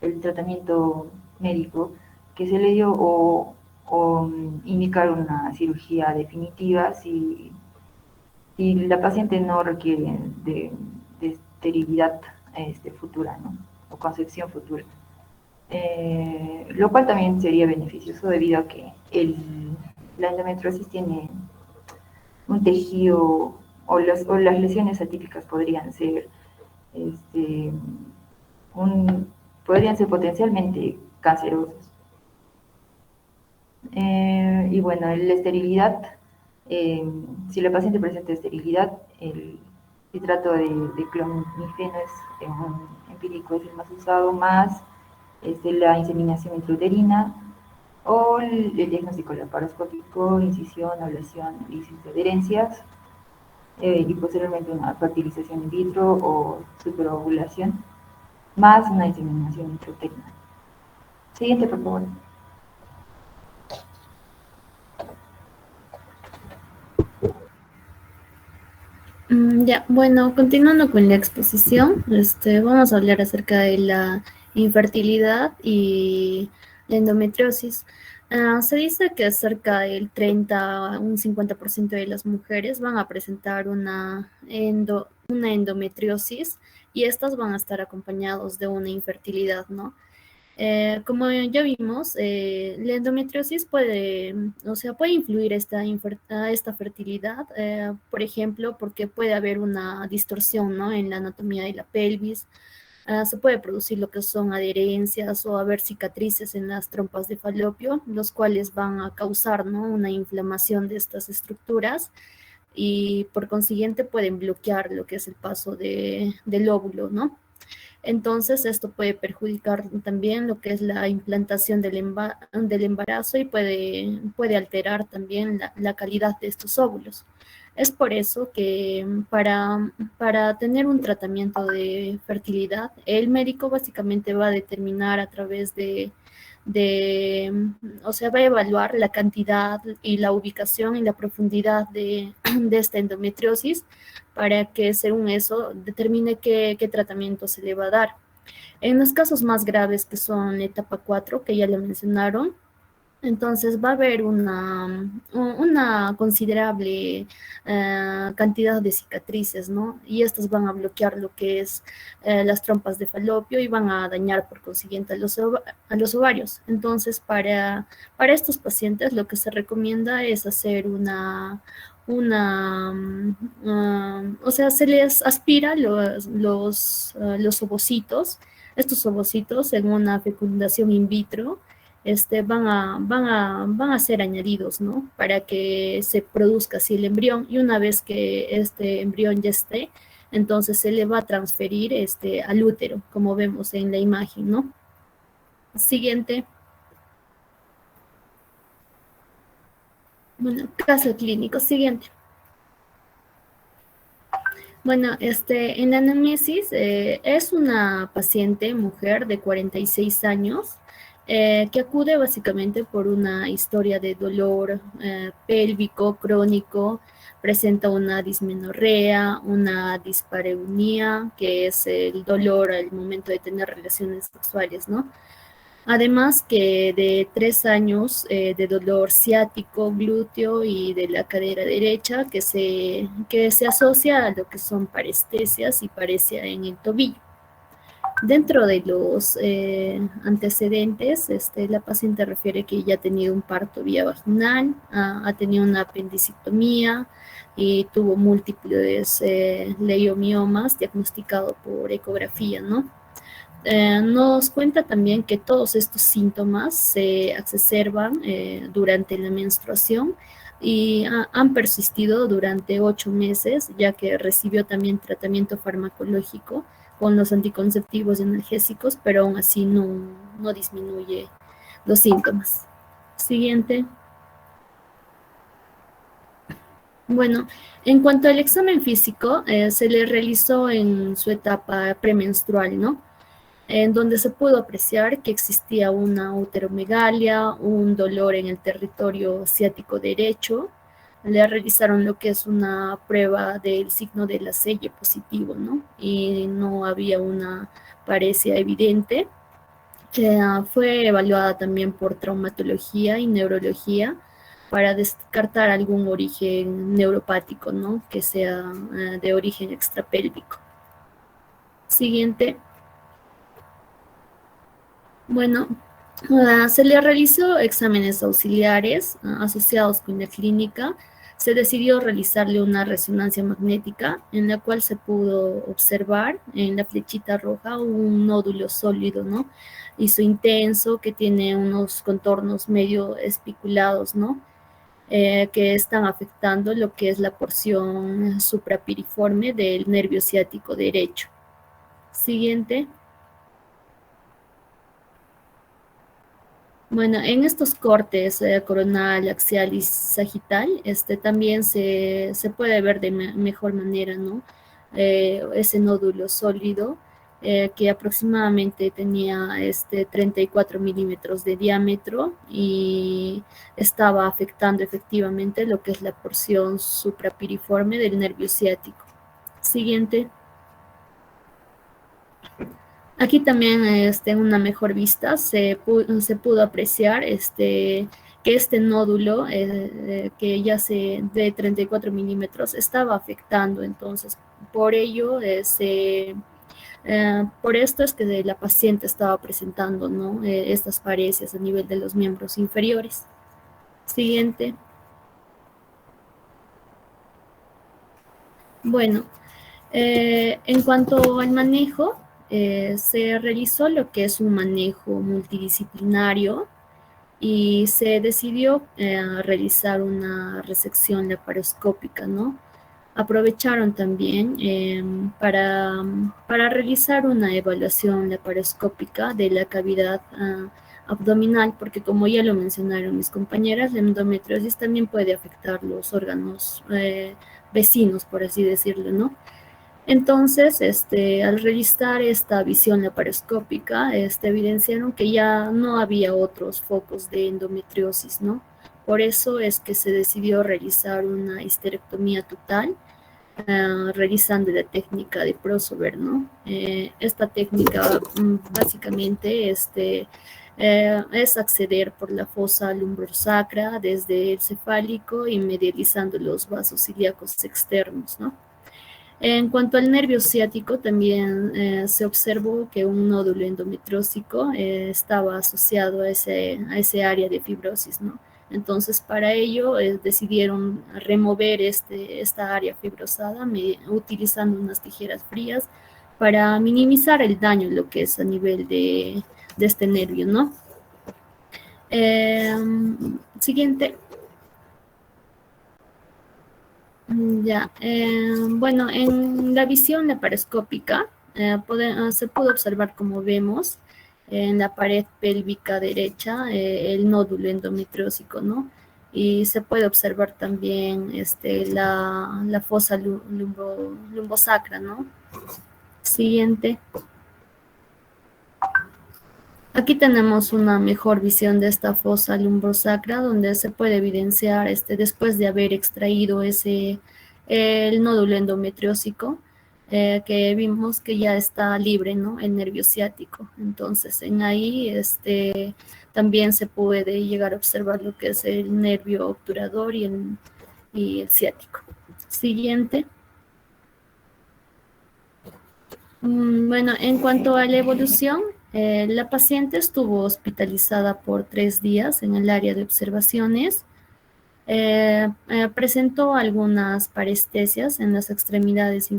el tratamiento médico que se le dio o indicar una cirugía definitiva si la paciente no requiere de esterilidad futura, ¿no?, o concepción futura. Lo cual también sería beneficioso debido a que la endometriosis tiene un tejido, o las lesiones atípicas podrían ser potencialmente cancerosos. Y bueno, la esterilidad, si la paciente presenta esterilidad, el citrato de clomifeno es un empírico, es el más usado, más la inseminación intrauterina o el diagnóstico laparoscópico, incisión, ablación, análisis de adherencias, y posteriormente una fertilización in vitro o superovulación, más una inseminación intrauterina. Siguiente, por favor. Ya, bueno, continuando con la exposición, vamos a hablar acerca de la infertilidad y la endometriosis. Se dice que cerca del 30 a un 50% de las mujeres van a presentar una endometriosis y estas van a estar acompañados de una infertilidad, ¿no? Como ya vimos, la endometriosis puede influir a esta fertilidad, por ejemplo, porque puede haber una distorsión, ¿no?, en la anatomía de la pelvis. Se puede producir lo que son adherencias o haber cicatrices en las trompas de falopio, los cuales van a causar, ¿no?, una inflamación de estas estructuras y por consiguiente pueden bloquear lo que es el paso del óvulo, ¿no? Entonces, esto puede perjudicar también lo que es la implantación del embarazo y puede alterar también la calidad de estos óvulos. Es por eso que para tener un tratamiento de fertilidad, el médico básicamente va a determinar a través o sea, va a evaluar la cantidad y la ubicación y la profundidad de esta endometriosis para que según eso determine qué tratamiento se le va a dar. En los casos más graves, que son etapa 4, que ya le mencionaron, entonces va a haber una considerable cantidad de cicatrices, ¿no? Y estas van a bloquear lo que es las trompas de falopio y van a dañar por consiguiente a los ovarios. Entonces, para estos pacientes lo que se recomienda es hacer o sea, se les aspira los ovocitos, estos ovocitos en una fecundación in vitro van a ser añadidos, ¿no? Para que se produzca así el embrión y una vez que este embrión ya esté, entonces se le va a transferir al útero, como vemos en la imagen, ¿no? Siguiente. Bueno, caso clínico, siguiente. Bueno, en la anamnesis es una paciente mujer de 46 años que acude básicamente por una historia de dolor pélvico crónico, presenta una dismenorrea, una dispareunia, que es el dolor al momento de tener relaciones sexuales, ¿no? Además que de 3 años de dolor ciático, glúteo y de la cadera derecha que se asocia a lo que son parestesias y paresia en el tobillo. Dentro de los antecedentes, la paciente refiere que ya ha tenido un parto vía vaginal, ha tenido una apendicectomía y tuvo múltiples leiomiomas diagnosticados por ecografía, ¿no? Nos cuenta también que todos estos síntomas se exacerban durante la menstruación y han persistido durante 8 meses, ya que recibió también tratamiento farmacológico con los anticonceptivos y analgésicos, pero aún así no disminuye los síntomas. Siguiente. Bueno, en cuanto al examen físico, se le realizó en su etapa premenstrual, ¿no? En donde se pudo apreciar que existía una uteromegalia, un dolor en el territorio ciático derecho. Le realizaron lo que es una prueba del signo de la selle positivo, ¿no? Y no había una parecia evidente. Fue evaluada también por traumatología y neurología para descartar algún origen neuropático, ¿no? Que sea de origen extrapélvico. Siguiente. Bueno, se le realizó exámenes auxiliares asociados con la clínica. Se decidió realizarle una resonancia magnética en la cual se pudo observar en la flechita roja un nódulo sólido, ¿no? Hizo intenso, que tiene unos contornos medio espiculados, ¿no? Que están afectando lo que es la porción suprapiriforme del nervio ciático derecho. Siguiente. Bueno, en estos cortes coronal, axial y sagital, también se puede ver de mejor manera, ¿no? Ese nódulo sólido que aproximadamente tenía 34 milímetros de diámetro y estaba afectando efectivamente lo que es la porción suprapiriforme del nervio ciático. Siguiente. Aquí también en una mejor vista se pudo apreciar que este nódulo que ya de 34 milímetros estaba afectando, entonces por ello por esto es que la paciente estaba presentando, ¿no? Estas parecias a nivel de los miembros inferiores. Siguiente. Bueno, en cuanto al manejo, se realizó lo que es un manejo multidisciplinario y se decidió realizar una resección laparoscópica, ¿no? aprovecharon también para realizar una evaluación laparoscópica de la cavidad abdominal, porque como ya lo mencionaron mis compañeras, la endometriosis también puede afectar los órganos vecinos, por así decirlo, ¿no? Entonces, al realizar esta visión laparoscópica, evidenciaron que ya no había otros focos de endometriosis, ¿no? Por eso es que se decidió realizar una histerectomía total, realizando la técnica de Prosover, ¿no? Esta técnica básicamente es acceder por la fosa lumbrosacra desde el cefálico y medializando los vasos ilíacos externos, ¿no? En cuanto al nervio ciático, también se observó que un nódulo endometriósico estaba asociado a ese área de fibrosis, ¿no? Entonces, para ello decidieron remover esta área fibrosada utilizando unas tijeras frías para minimizar el daño, lo que es a nivel de este nervio, ¿no? Siguiente. Ya, bueno, en la visión laparoscópica se pudo observar, como vemos, en la pared pélvica derecha el nódulo endometriósico, ¿no? Y se puede observar también la fosa lumbosacra, ¿no? Siguiente. Aquí tenemos una mejor visión de esta fosa lumbosacra, donde se puede evidenciar después de haber extraído el nódulo endometriósico, que vimos que ya está libre, ¿no? El nervio ciático. Entonces, en ahí también se puede llegar a observar lo que es el nervio obturador y el ciático. Siguiente. Bueno, en cuanto a la evolución, la paciente estuvo hospitalizada por 3 días en el área de observaciones. Presentó algunas parestesias en las extremidades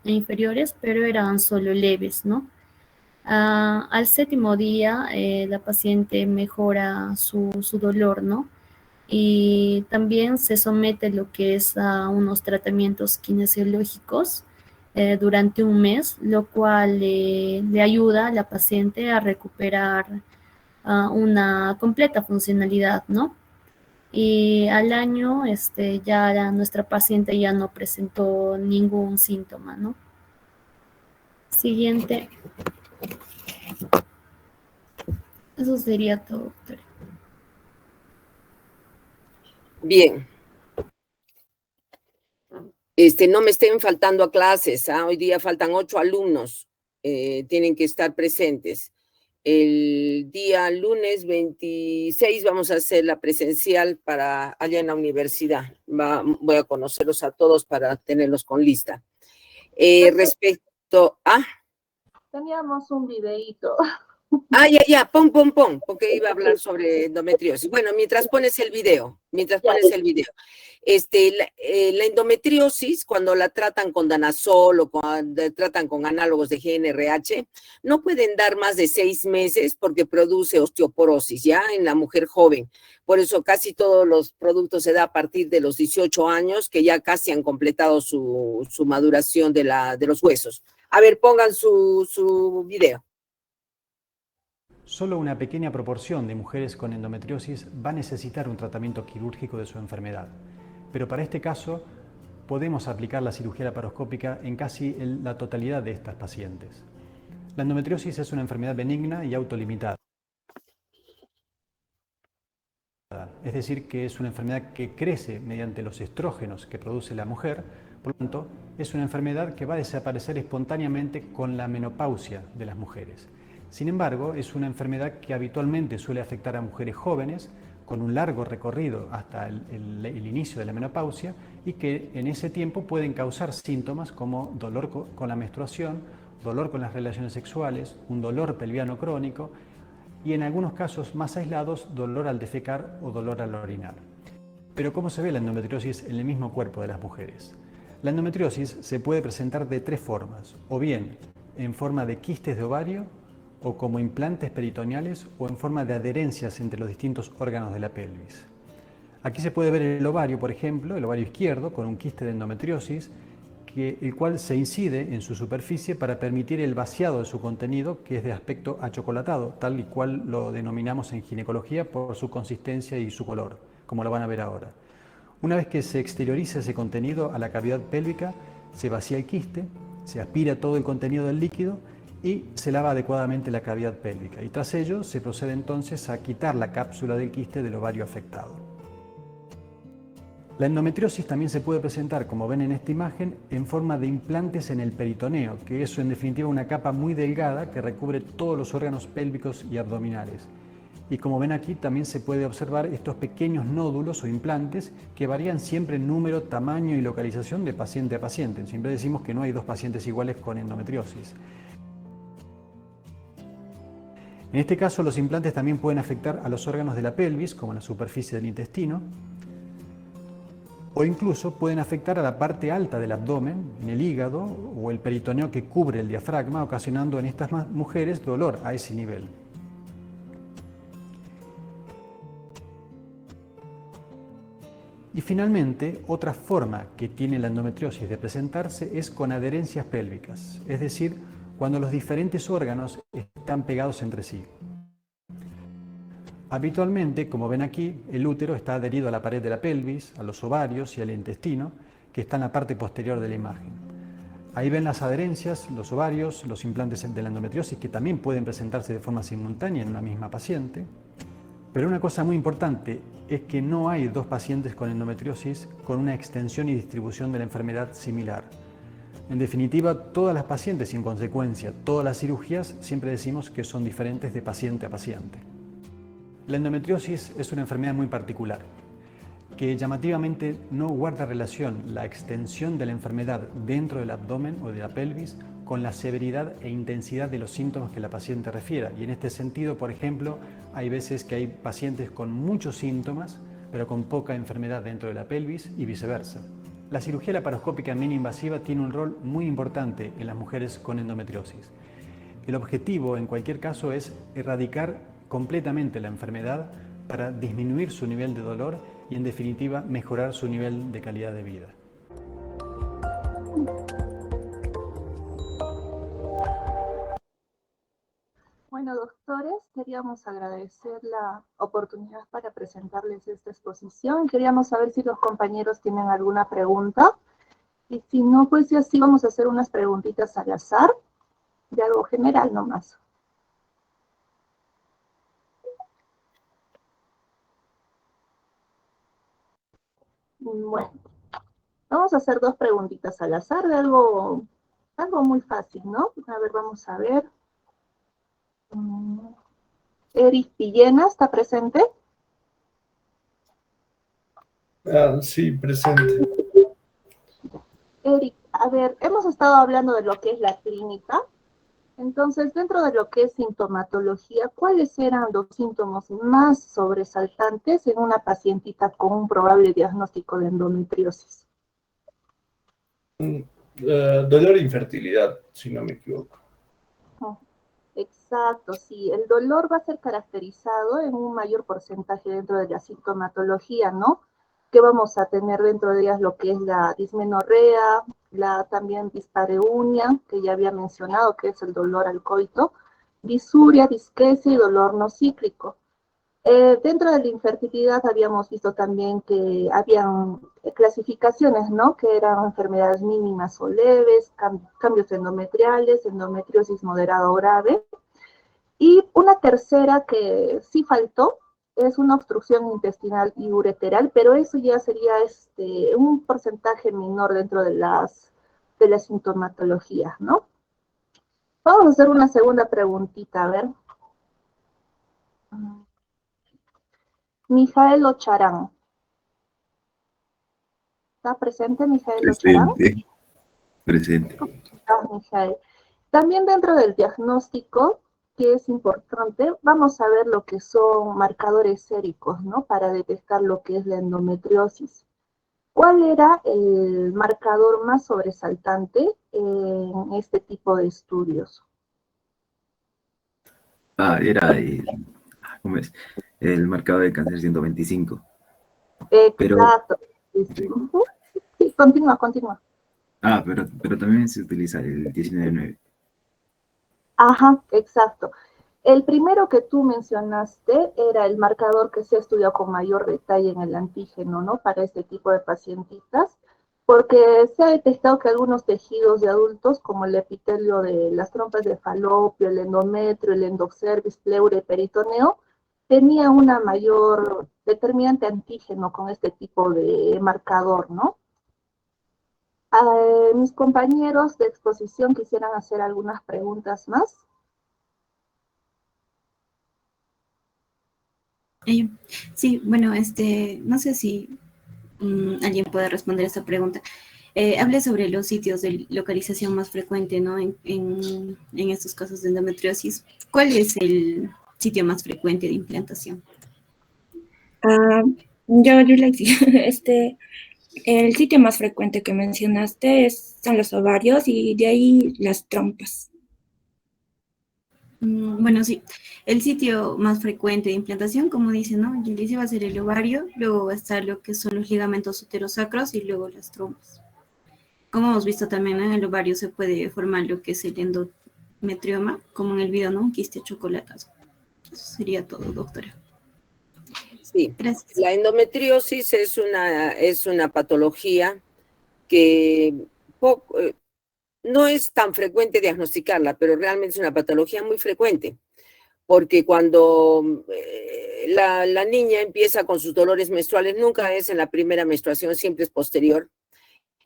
inferiores, pero eran solo leves, ¿no? Al 7º día, la paciente mejora su dolor, ¿no? Y también se somete lo que es a unos tratamientos kinesiológicos durante un mes, lo cual le ayuda a la paciente a recuperar una completa funcionalidad, ¿no? Y al año nuestra paciente ya no presentó ningún síntoma, ¿no? Siguiente. Eso sería todo, doctor. Bien. No me estén faltando a clases, ¿ah? Hoy día faltan 8 alumnos, tienen que estar presentes. El día lunes 26 vamos a hacer la presencial allá en la universidad. Voy a conocerlos a todos para tenerlos con lista. Respecto a... Teníamos un videíto. Ya, pon, porque iba a hablar sobre endometriosis. Bueno, mientras pones el video. La endometriosis, cuando la tratan con danazol o cuando tratan con análogos de GnRH, no pueden dar más de 6 meses porque produce osteoporosis, ¿ya? En la mujer joven. Por eso casi todos los productos se da a partir de los 18 años, que ya casi han completado su maduración de los huesos. A ver, pongan su video. Solo una pequeña proporción de mujeres con endometriosis va a necesitar un tratamiento quirúrgico de su enfermedad, pero para este caso podemos aplicar la cirugía laparoscópica en casi la totalidad de estas pacientes. La endometriosis es una enfermedad benigna y autolimitada, es decir, que es una enfermedad que crece mediante los estrógenos que produce la mujer, por lo tanto, es una enfermedad que va a desaparecer espontáneamente con la menopausia de las mujeres. Sin embargo, es una enfermedad que habitualmente suele afectar a mujeres jóvenes con un largo recorrido hasta el inicio de la menopausia y que en ese tiempo pueden causar síntomas como dolor con la menstruación, dolor con las relaciones sexuales, un dolor pelviano crónico y en algunos casos más aislados, dolor al defecar o dolor al orinar. Pero ¿cómo se ve la endometriosis en el mismo cuerpo de las mujeres? La endometriosis se puede presentar de 3 formas, o bien en forma de quistes de ovario, o como implantes peritoneales o en forma de adherencias entre los distintos órganos de la pelvis. Aquí se puede ver el ovario, por ejemplo, el ovario izquierdo, con un quiste de endometriosis, el cual se incide en su superficie para permitir el vaciado de su contenido, que es de aspecto achocolatado, tal y cual lo denominamos en ginecología por su consistencia y su color, como lo van a ver ahora. Una vez que se exterioriza ese contenido a la cavidad pélvica, se vacía el quiste, se aspira todo el contenido del líquido y se lava adecuadamente la cavidad pélvica. Y tras ello se procede entonces a quitar la cápsula del quiste del ovario afectado. La endometriosis también se puede presentar, como ven en esta imagen, en forma de implantes en el peritoneo, que es en definitiva una capa muy delgada que recubre todos los órganos pélvicos y abdominales. Y como ven aquí también se puede observar estos pequeños nódulos o implantes que varían siempre en número, tamaño y localización de paciente a paciente. Siempre decimos que no hay dos pacientes iguales con endometriosis. En este caso los implantes también pueden afectar a los órganos de la pelvis, como la superficie del intestino, o incluso pueden afectar a la parte alta del abdomen, en el hígado o el peritoneo que cubre el diafragma, ocasionando en estas mujeres dolor a ese nivel. Y finalmente, otra forma que tiene la endometriosis de presentarse es con adherencias pélvicas, es decir, cuando los diferentes órganos están pegados entre sí. Habitualmente, como ven aquí, el útero está adherido a la pared de la pelvis, a los ovarios y al intestino, que está en la parte posterior de la imagen. Ahí ven las adherencias, los ovarios, los implantes de la endometriosis, que también pueden presentarse de forma simultánea en una misma paciente. Pero una cosa muy importante es que no hay dos pacientes con endometriosis con una extensión y distribución de la enfermedad similar. En definitiva, todas las pacientes y en consecuencia todas las cirugías siempre decimos que son diferentes de paciente a paciente. La endometriosis es una enfermedad muy particular, que llamativamente no guarda relación la extensión de la enfermedad dentro del abdomen o de la pelvis con la severidad e intensidad de los síntomas que la paciente refiera. Y en este sentido, por ejemplo, hay veces que hay pacientes con muchos síntomas, pero con poca enfermedad dentro de la pelvis y viceversa. La cirugía laparoscópica mini-invasiva tiene un rol muy importante en las mujeres con endometriosis. El objetivo, en cualquier caso, es erradicar completamente la enfermedad para disminuir su nivel de dolor y, en definitiva, mejorar su nivel de calidad de vida. Bueno, doctores, queríamos agradecer la oportunidad para presentarles esta exposición. Queríamos saber si los compañeros tienen alguna pregunta. Y si no, pues ya sí vamos a hacer unas preguntitas al azar, de algo general nomás. Bueno, vamos a hacer dos preguntitas al azar de algo muy fácil, ¿no? A ver, vamos a ver. Eric Villena, ¿está presente? Sí, presente. Eric, a ver, hemos estado hablando de lo que es la clínica. Entonces, dentro de lo que es sintomatología, ¿cuáles eran los síntomas más sobresaltantes en una pacientita con un probable diagnóstico de endometriosis? Dolor e infertilidad, si no me equivoco. Exacto, sí. El dolor va a ser caracterizado en un mayor porcentaje dentro de la sintomatología, ¿no? Que vamos a tener dentro de ellas lo que es la dismenorrea, la también dispareunia, que ya había mencionado, que es el dolor al coito, disuria, disquesia y dolor no cíclico. Dentro de la infertilidad habíamos visto también que habían clasificaciones, ¿no? Que eran enfermedades mínimas o leves, cambios endometriales, endometriosis moderada o grave. Y una tercera que sí faltó es una obstrucción intestinal y ureteral, pero eso ya sería un porcentaje menor dentro de las sintomatologías, ¿no? Vamos a hacer una segunda preguntita, a ver. Mijael Ocharán. ¿Está presente Mijael Ocharán? Presente. Mijael. También dentro del diagnóstico, que es importante, vamos a ver lo que son marcadores séricos, ¿no? Para detectar lo que es la endometriosis. ¿Cuál era el marcador más sobresaltante en este tipo de estudios? Era ¿cómo es? El marcador de cáncer 125. Pero, Exacto. Ujú. Sí, continúa, continúa. pero también se utiliza el 19-9. Ajá, exacto. El primero que tú mencionaste era el marcador que se ha estudiado con mayor detalle en el antígeno, ¿no? Para este tipo de pacientitas, porque se ha detectado que algunos tejidos de adultos, como el epitelio de las trompas de falopio, el endometrio, el endocervix, pleura y peritoneo, tenía una mayor determinante antígeno con este tipo de marcador, ¿no? Mis compañeros de exposición quisieran hacer algunas preguntas más. Eh, sí, bueno, no sé si alguien puede responder esta pregunta. Hable sobre los sitios de localización más frecuente, ¿no? En estos casos de endometriosis. ¿Cuál es el sitio más frecuente de implantación? Yo Lexi, el sitio más frecuente que mencionaste son los ovarios y de ahí las trompas. Bueno, sí, el sitio más frecuente de implantación, como dice, ¿no? Yulisi va a ser el ovario, luego va a estar lo que son los ligamentos uterosacros y luego las trompas. Como hemos visto también, ¿no? En el ovario se puede formar lo que es el endometrioma, como en el video, ¿no? Un quiste chocolatazo. Eso sería todo, doctora. Sí, Gracias. la endometriosis es una patología que no es tan frecuente diagnosticarla, pero realmente es una patología muy frecuente, porque cuando la niña empieza con sus dolores menstruales, nunca es en la primera menstruación, siempre es posterior.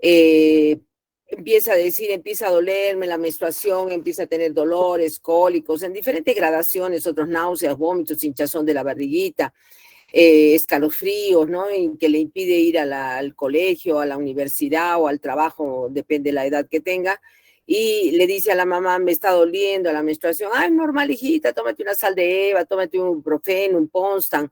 Empieza a decir, empieza a dolerme la menstruación, empieza a tener dolores, cólicos, en diferentes gradaciones, otros náuseas, vómitos, hinchazón de la barriguita, escalofríos, ¿no? Y que le impide ir al colegio, a la universidad o al trabajo, depende de la edad que tenga, y le dice a la mamá, me está doliendo la menstruación, ay, normal, hijita, tómate una sal de Eva, tómate un Brufen, un Ponstan,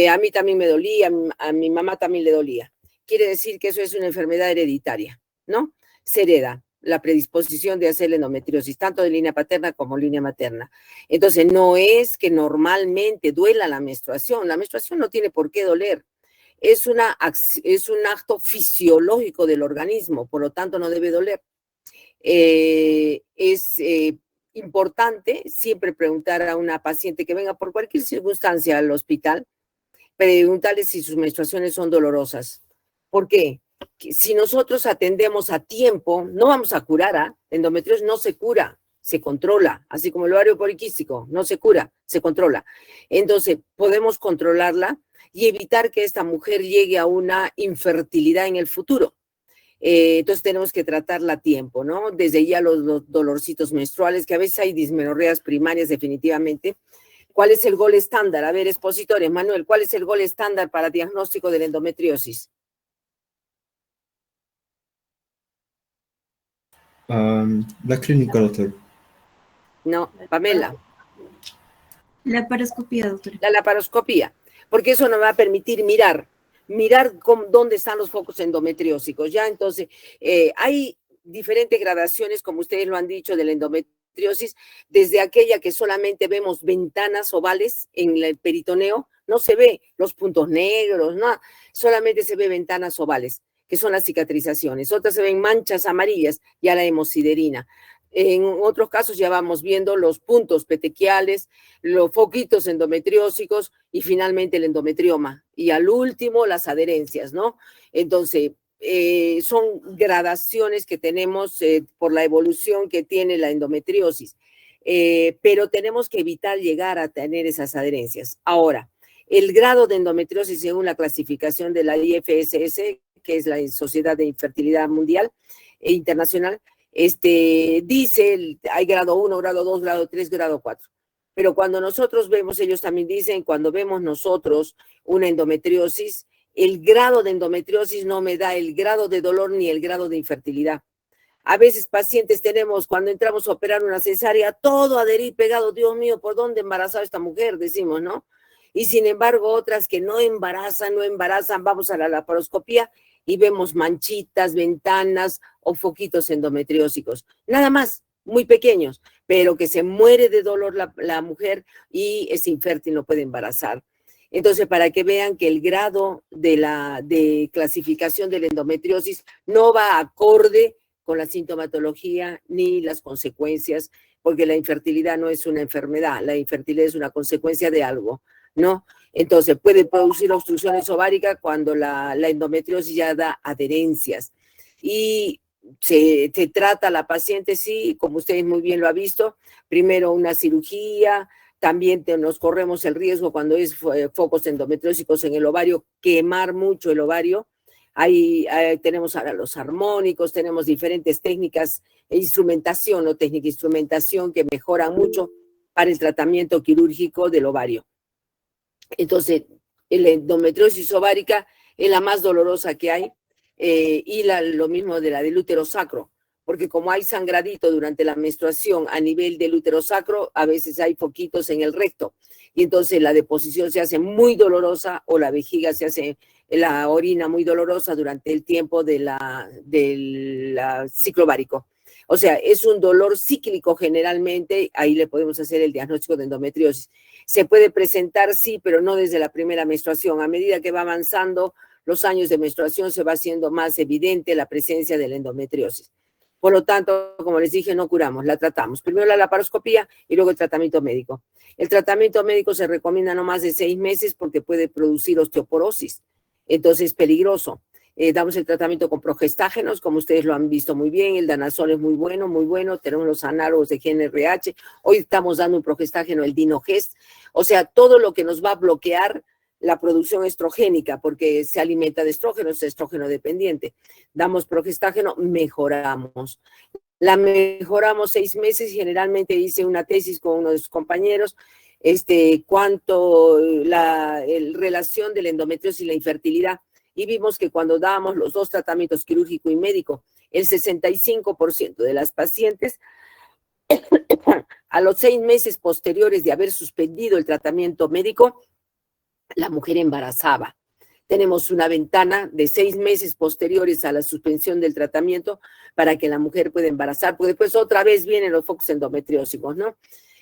a mí también me dolía, a mi mamá también le dolía. Quiere decir que eso es una enfermedad hereditaria, ¿no? Se hereda la predisposición de hacer la endometriosis, tanto de línea paterna como línea materna. Entonces, no es que normalmente duela la menstruación no tiene por qué doler. Es un acto fisiológico del organismo, por lo tanto no debe doler. Es importante siempre preguntar a una paciente que venga por cualquier circunstancia al hospital, preguntarle si sus menstruaciones son dolorosas. ¿Por qué? Que si nosotros atendemos a tiempo, no vamos a curar, ¿ah? Endometriosis no se cura, se controla, así como el ovario poliquístico, no se cura, se controla. Entonces, podemos controlarla y evitar que esta mujer llegue a una infertilidad en el futuro. Entonces tenemos que tratarla a tiempo, ¿no? Desde ya los dolorcitos menstruales, que a veces hay dismenorreas primarias definitivamente. ¿Cuál es el gol estándar? A ver, expositores, Manuel, ¿cuál es el gol estándar para diagnóstico de la endometriosis? La clínica, doctor. No, Pamela. La laparoscopía, doctora. La laparoscopía, porque eso nos va a permitir mirar dónde están los focos endometriósicos, ¿ya? Entonces, hay diferentes gradaciones, como ustedes lo han dicho, de la endometriosis, desde aquella que solamente vemos ventanas ovales en el peritoneo, no se ve los puntos negros, no, solamente se ve ventanas ovales, que son las cicatrizaciones. Otras se ven manchas amarillas, ya la hemosiderina. En otros casos ya vamos viendo los puntos petequiales, los foquitos endometriósicos y finalmente el endometrioma. Y al último, las adherencias, ¿no? Entonces, son gradaciones que tenemos por la evolución que tiene la endometriosis, pero tenemos que evitar llegar a tener esas adherencias. Ahora, el grado de endometriosis según la clasificación de la IFSS, que es la Sociedad de Infertilidad Mundial e Internacional, dice, hay grado 1, grado 2, grado 3, grado 4. Pero cuando nosotros vemos, ellos también dicen, cuando vemos nosotros una endometriosis, el grado de endometriosis no me da el grado de dolor ni el grado de infertilidad. A veces pacientes tenemos, cuando entramos a operar una cesárea, todo adherir pegado, Dios mío, ¿por dónde embarazó esta mujer? Decimos, ¿no? Y sin embargo, otras que no embarazan, vamos a la laparoscopía y vemos manchitas, ventanas o foquitos endometriósicos. Nada más, muy pequeños, pero que se muere de dolor la mujer y es infértil, no puede embarazar. Entonces, para que vean que el grado de clasificación de la endometriosis no va acorde con la sintomatología ni las consecuencias, porque la infertilidad no es una enfermedad, la infertilidad es una consecuencia de algo, ¿no? Entonces, puede producir obstrucciones ováricas cuando la endometriosis ya da adherencias. Y se trata a la paciente, sí, como ustedes muy bien lo han visto, primero una cirugía. También nos corremos el riesgo cuando es focos endometriósicos en el ovario, quemar mucho el ovario. Ahí tenemos ahora los armónicos, tenemos diferentes técnicas e instrumentación o técnica de instrumentación que mejoran mucho para el tratamiento quirúrgico del ovario. Entonces, la endometriosis ovárica es la más dolorosa que hay y lo mismo de la del útero sacro, porque como hay sangradito durante la menstruación a nivel del útero sacro, a veces hay foquitos en el recto y entonces la deposición se hace muy dolorosa o la vejiga se hace, la orina muy dolorosa durante el tiempo del ciclo ovárico. O sea, es un dolor cíclico generalmente, ahí le podemos hacer el diagnóstico de endometriosis. Se puede presentar, sí, pero no desde la primera menstruación. A medida que va avanzando los años de menstruación, se va haciendo más evidente la presencia de la endometriosis. Por lo tanto, como les dije, no curamos, la tratamos. Primero la laparoscopía y luego el tratamiento médico. El tratamiento médico se recomienda no más de 6 meses porque puede producir osteoporosis. Entonces es peligroso. Damos el tratamiento con progestágenos, como ustedes lo han visto muy bien. El danazol es muy bueno, muy bueno. Tenemos los análogos de GnRH. Hoy estamos dando un progestágeno, el Dinogest. O sea, todo lo que nos va a bloquear la producción estrogénica, porque se alimenta de estrógeno, es estrógeno dependiente. Damos progestágeno, mejoramos. La mejoramos 6 meses, generalmente hice una tesis con uno de sus compañeros, cuánto la relación de la endometriosis y la infertilidad, y vimos que cuando dábamos los 2 tratamientos quirúrgico y médico, el 65% de las pacientes a los 6 meses posteriores de haber suspendido el tratamiento médico, la mujer embarazaba. Tenemos una ventana de 6 meses posteriores a la suspensión del tratamiento para que la mujer pueda embarazar, porque después otra vez vienen los focos endometriósicos, ¿no?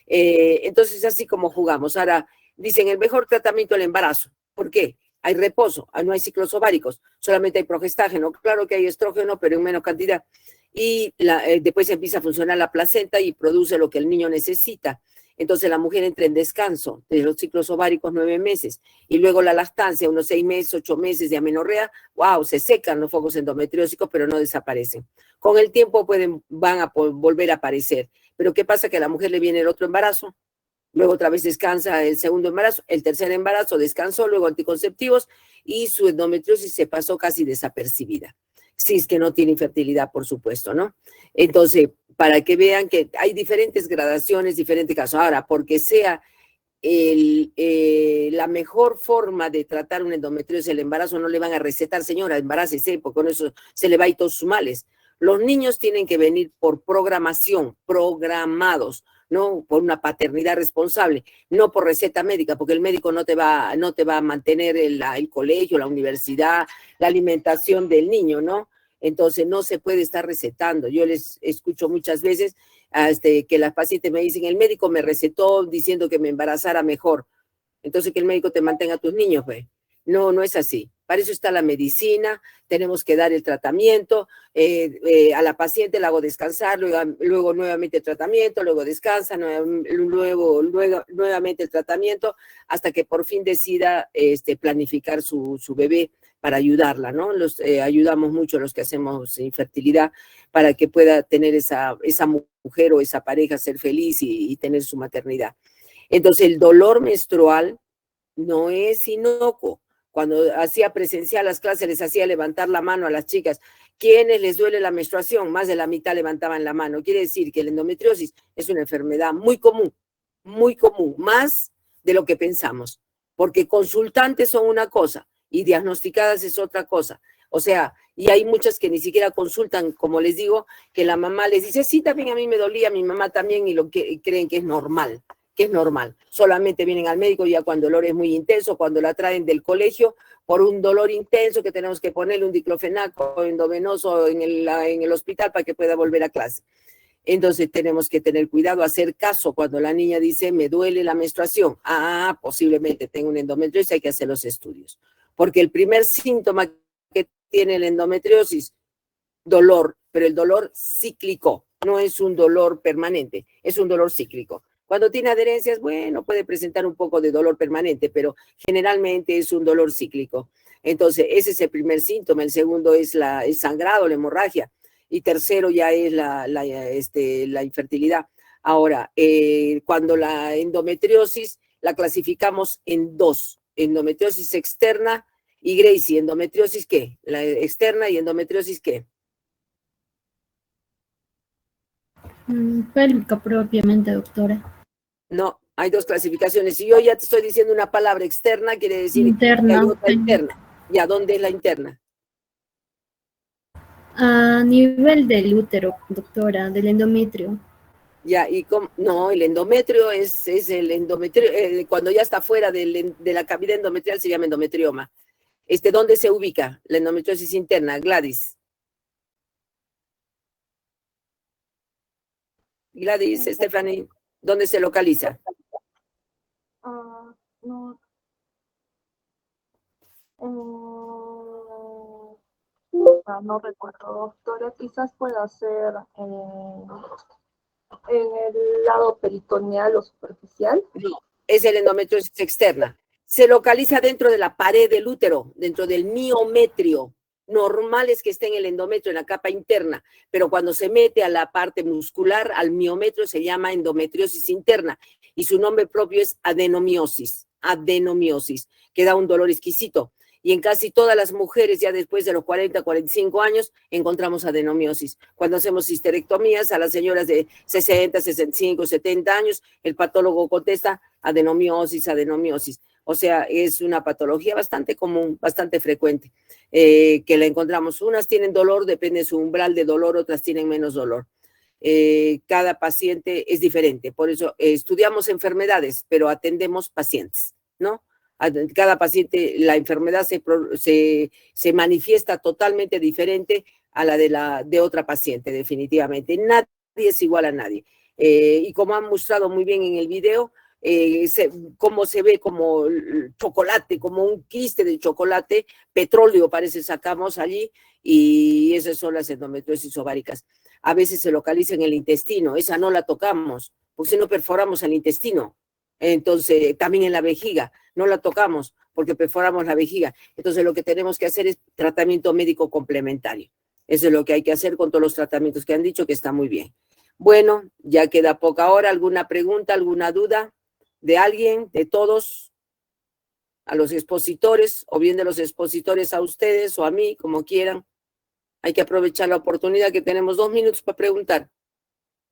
Entonces, así como jugamos. Ahora, dicen el mejor tratamiento del embarazo. ¿Por qué? Hay reposo, no hay ciclos ováricos, solamente hay progestágeno. Claro que hay estrógeno, pero en menos cantidad. Y después empieza a funcionar la placenta y produce lo que el niño necesita. Entonces la mujer entra en descanso de los ciclos ováricos 9 meses y luego la lactancia, unos 6 meses, 8 meses de amenorrea, wow, se secan los focos endometriósicos, pero no desaparecen. Con el tiempo van a volver a aparecer. Pero ¿qué pasa? Que a la mujer le viene el otro embarazo, luego otra vez descansa el segundo embarazo, el tercer embarazo descansó, luego anticonceptivos y su endometriosis se pasó casi desapercibida. Si es que no tiene infertilidad, por supuesto, ¿no? Entonces, para que vean que hay diferentes gradaciones, diferentes casos. Ahora, porque sea la mejor forma de tratar una endometriosis, el embarazo, no le van a recetar, señora, embarácese, porque con eso se le va a ir todos sus males. Los niños tienen que venir por programación, programados, ¿no? Por una paternidad responsable, no por receta médica, porque el médico no te va a mantener el colegio, la universidad, la alimentación del niño, ¿no? Entonces no se puede estar recetando. Yo les escucho muchas veces que las pacientes me dicen, el médico me recetó diciendo que me embarazara mejor. Entonces que el médico te mantenga a tus niños, pues. No, no es así. Para eso está la medicina, tenemos que dar el tratamiento, a la paciente la hago descansar, luego nuevamente el tratamiento, luego descansa, luego nuevamente el tratamiento, hasta que por fin decida planificar su bebé para ayudarla, ¿no? Ayudamos mucho a los que hacemos infertilidad para que pueda tener esa mujer o esa pareja, ser feliz y tener su maternidad. Entonces el dolor menstrual no es inocuo. Cuando hacía presencial las clases, les hacía levantar la mano a las chicas. ¿Quiénes les duele la menstruación? Más de la mitad levantaban la mano. Quiere decir que la endometriosis es una enfermedad muy común, más de lo que pensamos. Porque consultantes son una cosa y diagnosticadas es otra cosa. O sea, y hay muchas que ni siquiera consultan, como les digo, que la mamá les dice, sí, también a mí me dolía, mi mamá también, y creen que es normal. Solamente vienen al médico ya cuando el dolor es muy intenso, cuando la traen del colegio por un dolor intenso que tenemos que ponerle un diclofenaco endovenoso en el hospital para que pueda volver a clase. Entonces tenemos que tener cuidado, hacer caso cuando la niña dice, me duele la menstruación. Ah, posiblemente tengo una endometriosis, hay que hacer los estudios. Porque el primer síntoma que tiene la endometriosis, dolor, pero el dolor cíclico, no es un dolor permanente, es un dolor cíclico. Cuando tiene adherencias, bueno, puede presentar un poco de dolor permanente, pero generalmente es un dolor cíclico. Entonces, ese es el primer síntoma. El segundo es el sangrado, la hemorragia. Y tercero ya es la infertilidad. Ahora, cuando la endometriosis la clasificamos en dos, endometriosis externa y Gracie, ¿endometriosis qué? La externa y endometriosis ¿qué? Pélvica propiamente, doctora. No, hay dos clasificaciones. Si yo ya te estoy diciendo una palabra externa, quiere decir interna, que hay otra interna. ¿Y a dónde es la interna? A nivel del útero, doctora, del endometrio. Ya, y no, el endometrio es el endometrio, cuando ya está fuera de la cavidad endometrial se llama endometrioma. ¿Dónde se ubica la endometriosis interna, Gladys? Gladys, Stephanie, ¿dónde se localiza? No. No recuerdo, doctora. Quizás pueda ser en el lado peritoneal o superficial. No, es el endometriosis externa. Se localiza dentro de la pared del útero, dentro del miometrio. Normal es que esté en el endometrio, en la capa interna, pero cuando se mete a la parte muscular, al miometrio, se llama endometriosis interna y su nombre propio es adenomiosis, que da un dolor exquisito. Y en casi todas las mujeres, ya después de los 40, 45 años, encontramos adenomiosis. Cuando hacemos histerectomías a las señoras de 60, 65, 70 años, el patólogo contesta adenomiosis. O sea, es una patología bastante común, bastante frecuente, que la encontramos. Unas tienen dolor, depende de su umbral de dolor, otras tienen menos dolor. Cada paciente es diferente, por eso estudiamos enfermedades, pero atendemos pacientes, ¿no? Cada paciente, la enfermedad se manifiesta totalmente diferente a la de otra paciente, definitivamente. Nadie es igual a nadie. Y como han mostrado muy bien en el video, cómo se ve como chocolate, como un quiste de chocolate, petróleo parece sacamos allí, y esas son las endometriosis ováricas. A veces se localiza en el intestino, esa no la tocamos, porque si no perforamos el intestino. Entonces, también en la vejiga, no la tocamos porque perforamos la vejiga. Entonces, lo que tenemos que hacer es tratamiento médico complementario. Eso es lo que hay que hacer con todos los tratamientos que han dicho, que está muy bien. Bueno, ya queda poca hora. ¿Alguna pregunta, alguna duda de alguien, de todos? A los expositores, o bien de los expositores a ustedes o a mí, como quieran. Hay que aprovechar la oportunidad que tenemos 2 minutos para preguntar.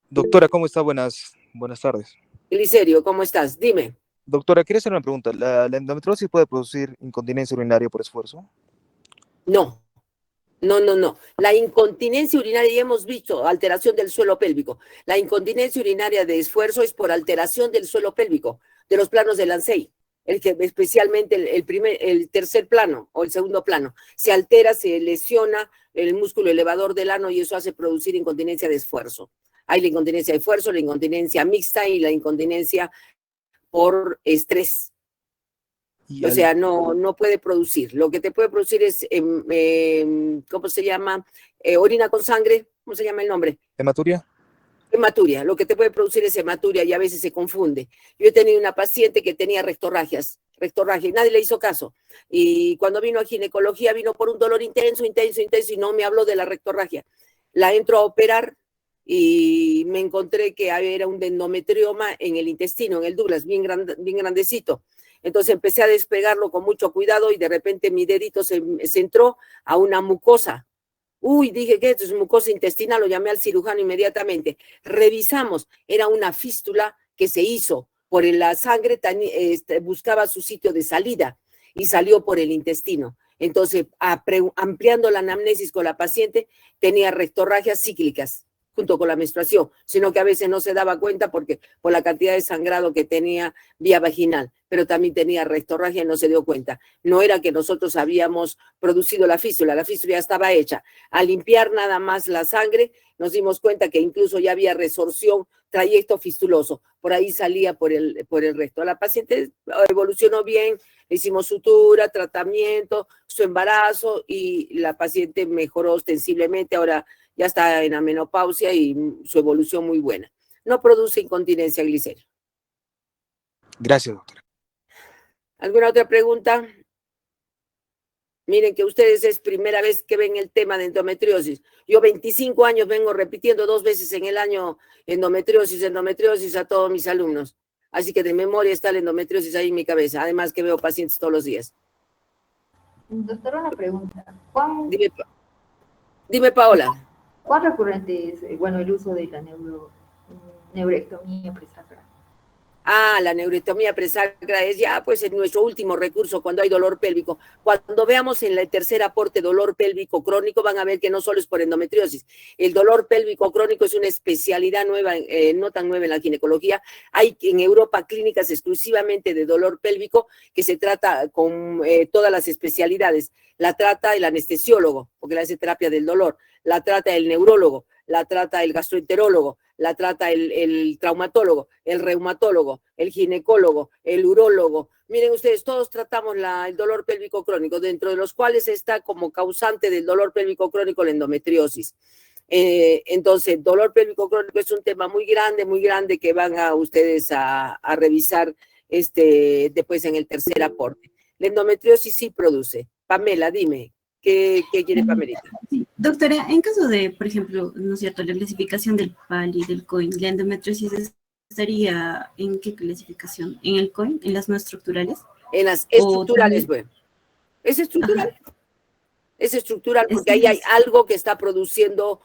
Doctora, ¿cómo está? Buenas tardes. Eliserio, ¿cómo estás? Dime. Doctora, quería hacer una pregunta. ¿La endometriosis puede producir incontinencia urinaria por esfuerzo? No. La incontinencia urinaria, ya hemos visto, alteración del suelo pélvico. La incontinencia urinaria de esfuerzo es por alteración del suelo pélvico, de los planos del Ansei, especialmente el tercer plano o el segundo plano. Se altera, se lesiona el músculo elevador del ano y eso hace producir incontinencia de esfuerzo. Hay la incontinencia de esfuerzo, la incontinencia mixta y la incontinencia por estrés. O sea, no puede producir. Lo que te puede producir es, ¿cómo se llama? Orina con sangre. ¿Cómo se llama el nombre? ¿Hematuria? Hematuria. Lo que te puede producir es hematuria y a veces se confunde. Yo he tenido una paciente que tenía rectorragia, y nadie le hizo caso. Y cuando vino a ginecología, vino por un dolor intenso y no me habló de la rectorragia. La entro a operar y me encontré que era un endometrioma en el intestino, en el Douglas, bien grandecito. Entonces empecé a despegarlo con mucho cuidado y de repente mi dedito se entró a una mucosa. Uy, dije que esto es mucosa intestinal, lo llamé al cirujano inmediatamente. Revisamos, era una fístula que se hizo por la sangre, buscaba su sitio de salida y salió por el intestino. Entonces, ampliando la anamnesis con la paciente, tenía rectorragias cíclicas junto con la menstruación, sino que a veces no se daba cuenta porque por la cantidad de sangrado que tenía vía vaginal, pero también tenía rectorragia y no se dio cuenta. No era que nosotros habíamos producido la fístula ya estaba hecha. Al limpiar nada más la sangre, nos dimos cuenta que incluso ya había resorción, trayecto fistuloso, por ahí salía por el recto. La paciente evolucionó bien, le hicimos sutura, tratamiento, su embarazo y la paciente mejoró ostensiblemente, ahora ya está en la menopausia y su evolución muy buena. No produce incontinencia, Glicerio. Gracias, doctora. ¿Alguna otra pregunta? Miren que ustedes es primera vez que ven el tema de endometriosis. Yo 25 años vengo repitiendo 2 veces en el año endometriosis a todos mis alumnos. Así que de memoria está la endometriosis ahí en mi cabeza. Además que veo pacientes todos los días. Doctora, una pregunta. Dime, Paola. ¿Cuán recurrente es, el uso de la neurectomía presacra? La neurectomía presacra es ya pues en nuestro último recurso cuando hay dolor pélvico. Cuando veamos en el tercer aporte dolor pélvico crónico, van a ver que no solo es por endometriosis. El dolor pélvico crónico es una especialidad nueva, no tan nueva en la ginecología. Hay en Europa clínicas exclusivamente de dolor pélvico que se trata con todas las especialidades. La trata el anestesiólogo, porque le hace terapia del dolor. La trata el neurólogo, la trata el gastroenterólogo, la trata el traumatólogo, el reumatólogo, el ginecólogo, el urólogo. Miren ustedes, todos tratamos el dolor pélvico crónico, dentro de los cuales está como causante del dolor pélvico crónico la endometriosis. Entonces, dolor pélvico crónico es un tema muy grande que van a ustedes a revisar después en el tercer aporte. La endometriosis sí produce. Pamela, dime, ¿qué quiere Pamelita? Sí, doctora, en caso de, por ejemplo, ¿no es cierto?, la clasificación del PAL y del COIN, ¿la endometriosis estaría en qué clasificación? ¿En el COIN? ¿En las no estructurales? En las estructurales, bueno. ¿Es estructural? Ajá. Es estructural porque ahí hay algo que está produciendo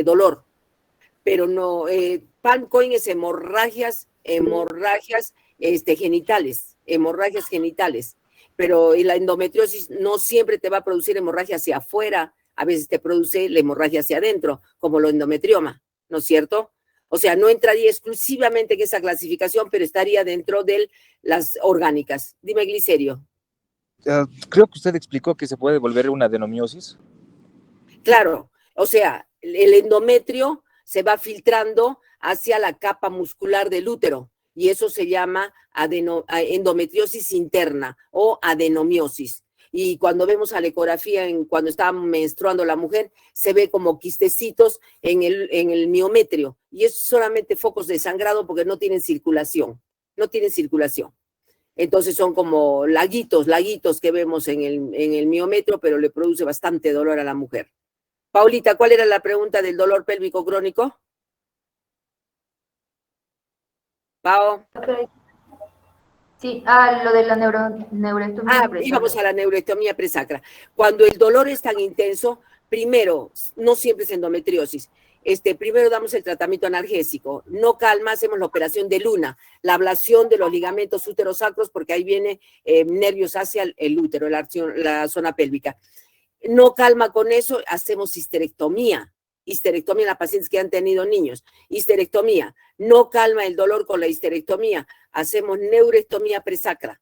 dolor. Pero no, PAL, COIN es hemorragias genitales, hemorragias genitales. Pero la endometriosis no siempre te va a producir hemorragia hacia afuera, a veces te produce la hemorragia hacia adentro, como lo endometrioma, ¿no es cierto? O sea, no entraría exclusivamente en esa clasificación, pero estaría dentro de las orgánicas. Dime, Glicerio. Creo que usted explicó que se puede volver una adenomiosis. Claro, o sea, el endometrio se va filtrando hacia la capa muscular del útero. Y eso se llama endometriosis interna o adenomiosis. Y cuando vemos a la ecografía, cuando está menstruando la mujer, se ve como quistecitos en el miometrio. Y es solamente focos de sangrado porque no tienen circulación. No tienen circulación. Entonces son como laguitos que vemos en el miometrio, pero le produce bastante dolor a la mujer. Paulita, ¿cuál era la pregunta del dolor pélvico crónico? Pao. Sí, lo de la neurectomía presacra. Íbamos a la neurectomía presacra. Cuando el dolor es tan intenso, primero, no siempre es endometriosis. Primero damos el tratamiento analgésico. No calma, hacemos la operación de Luna, la ablación de los ligamentos úterosacros, porque ahí viene nervios hacia el útero, la zona pélvica. No calma con eso, hacemos histerectomía. Histerectomía en las pacientes que han tenido niños. Histerectomía. No calma el dolor con la histerectomía. Hacemos neurectomía presacra.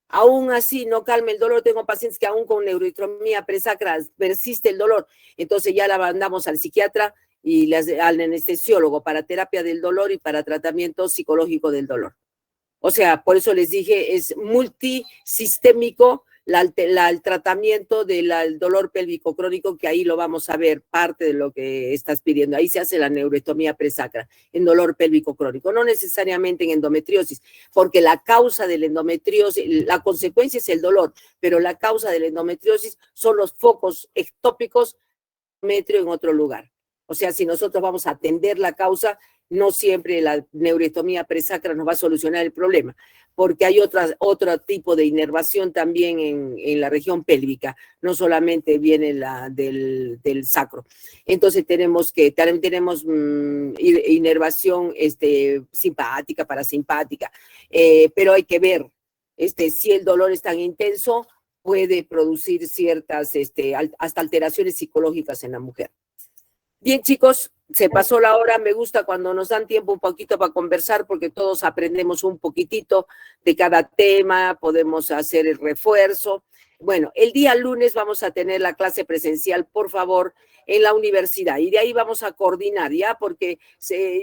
Aún así, no calma el dolor. Tengo pacientes que aún con neurectomía presacra persiste el dolor. Entonces ya la mandamos al psiquiatra y al anestesiólogo para terapia del dolor y para tratamiento psicológico del dolor. O sea, por eso les dije, es multisistémico el tratamiento del dolor pélvico crónico, que ahí lo vamos a ver, parte de lo que estás pidiendo. Ahí se hace la neurectomía presacra en dolor pélvico crónico, no necesariamente en endometriosis, porque la causa de la endometriosis, la consecuencia es el dolor, pero la causa de la endometriosis son los focos ectópicos en otro lugar. O sea, si nosotros vamos a atender la causa, no siempre la neurectomía presacra nos va a solucionar el problema, porque hay otro tipo de inervación también en la región pélvica, no solamente viene del sacro. Entonces también tenemos inervación simpática, parasimpática, pero hay que ver si el dolor es tan intenso, puede producir ciertas, hasta alteraciones psicológicas en la mujer. Bien, chicos, se pasó la hora. Me gusta cuando nos dan tiempo un poquito para conversar porque todos aprendemos un poquitito de cada tema, podemos hacer el refuerzo. Bueno, el día lunes vamos a tener la clase presencial, por favor, en la universidad. Y de ahí vamos a coordinar, ¿ya? Porque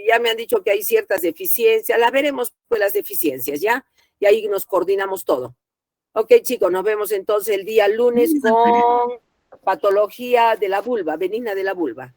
ya me han dicho que hay ciertas deficiencias. La veremos, pues, las deficiencias, ¿ya? Y ahí nos coordinamos todo. Ok, chicos, nos vemos entonces el día lunes con patología de la vulva, benigna de la vulva.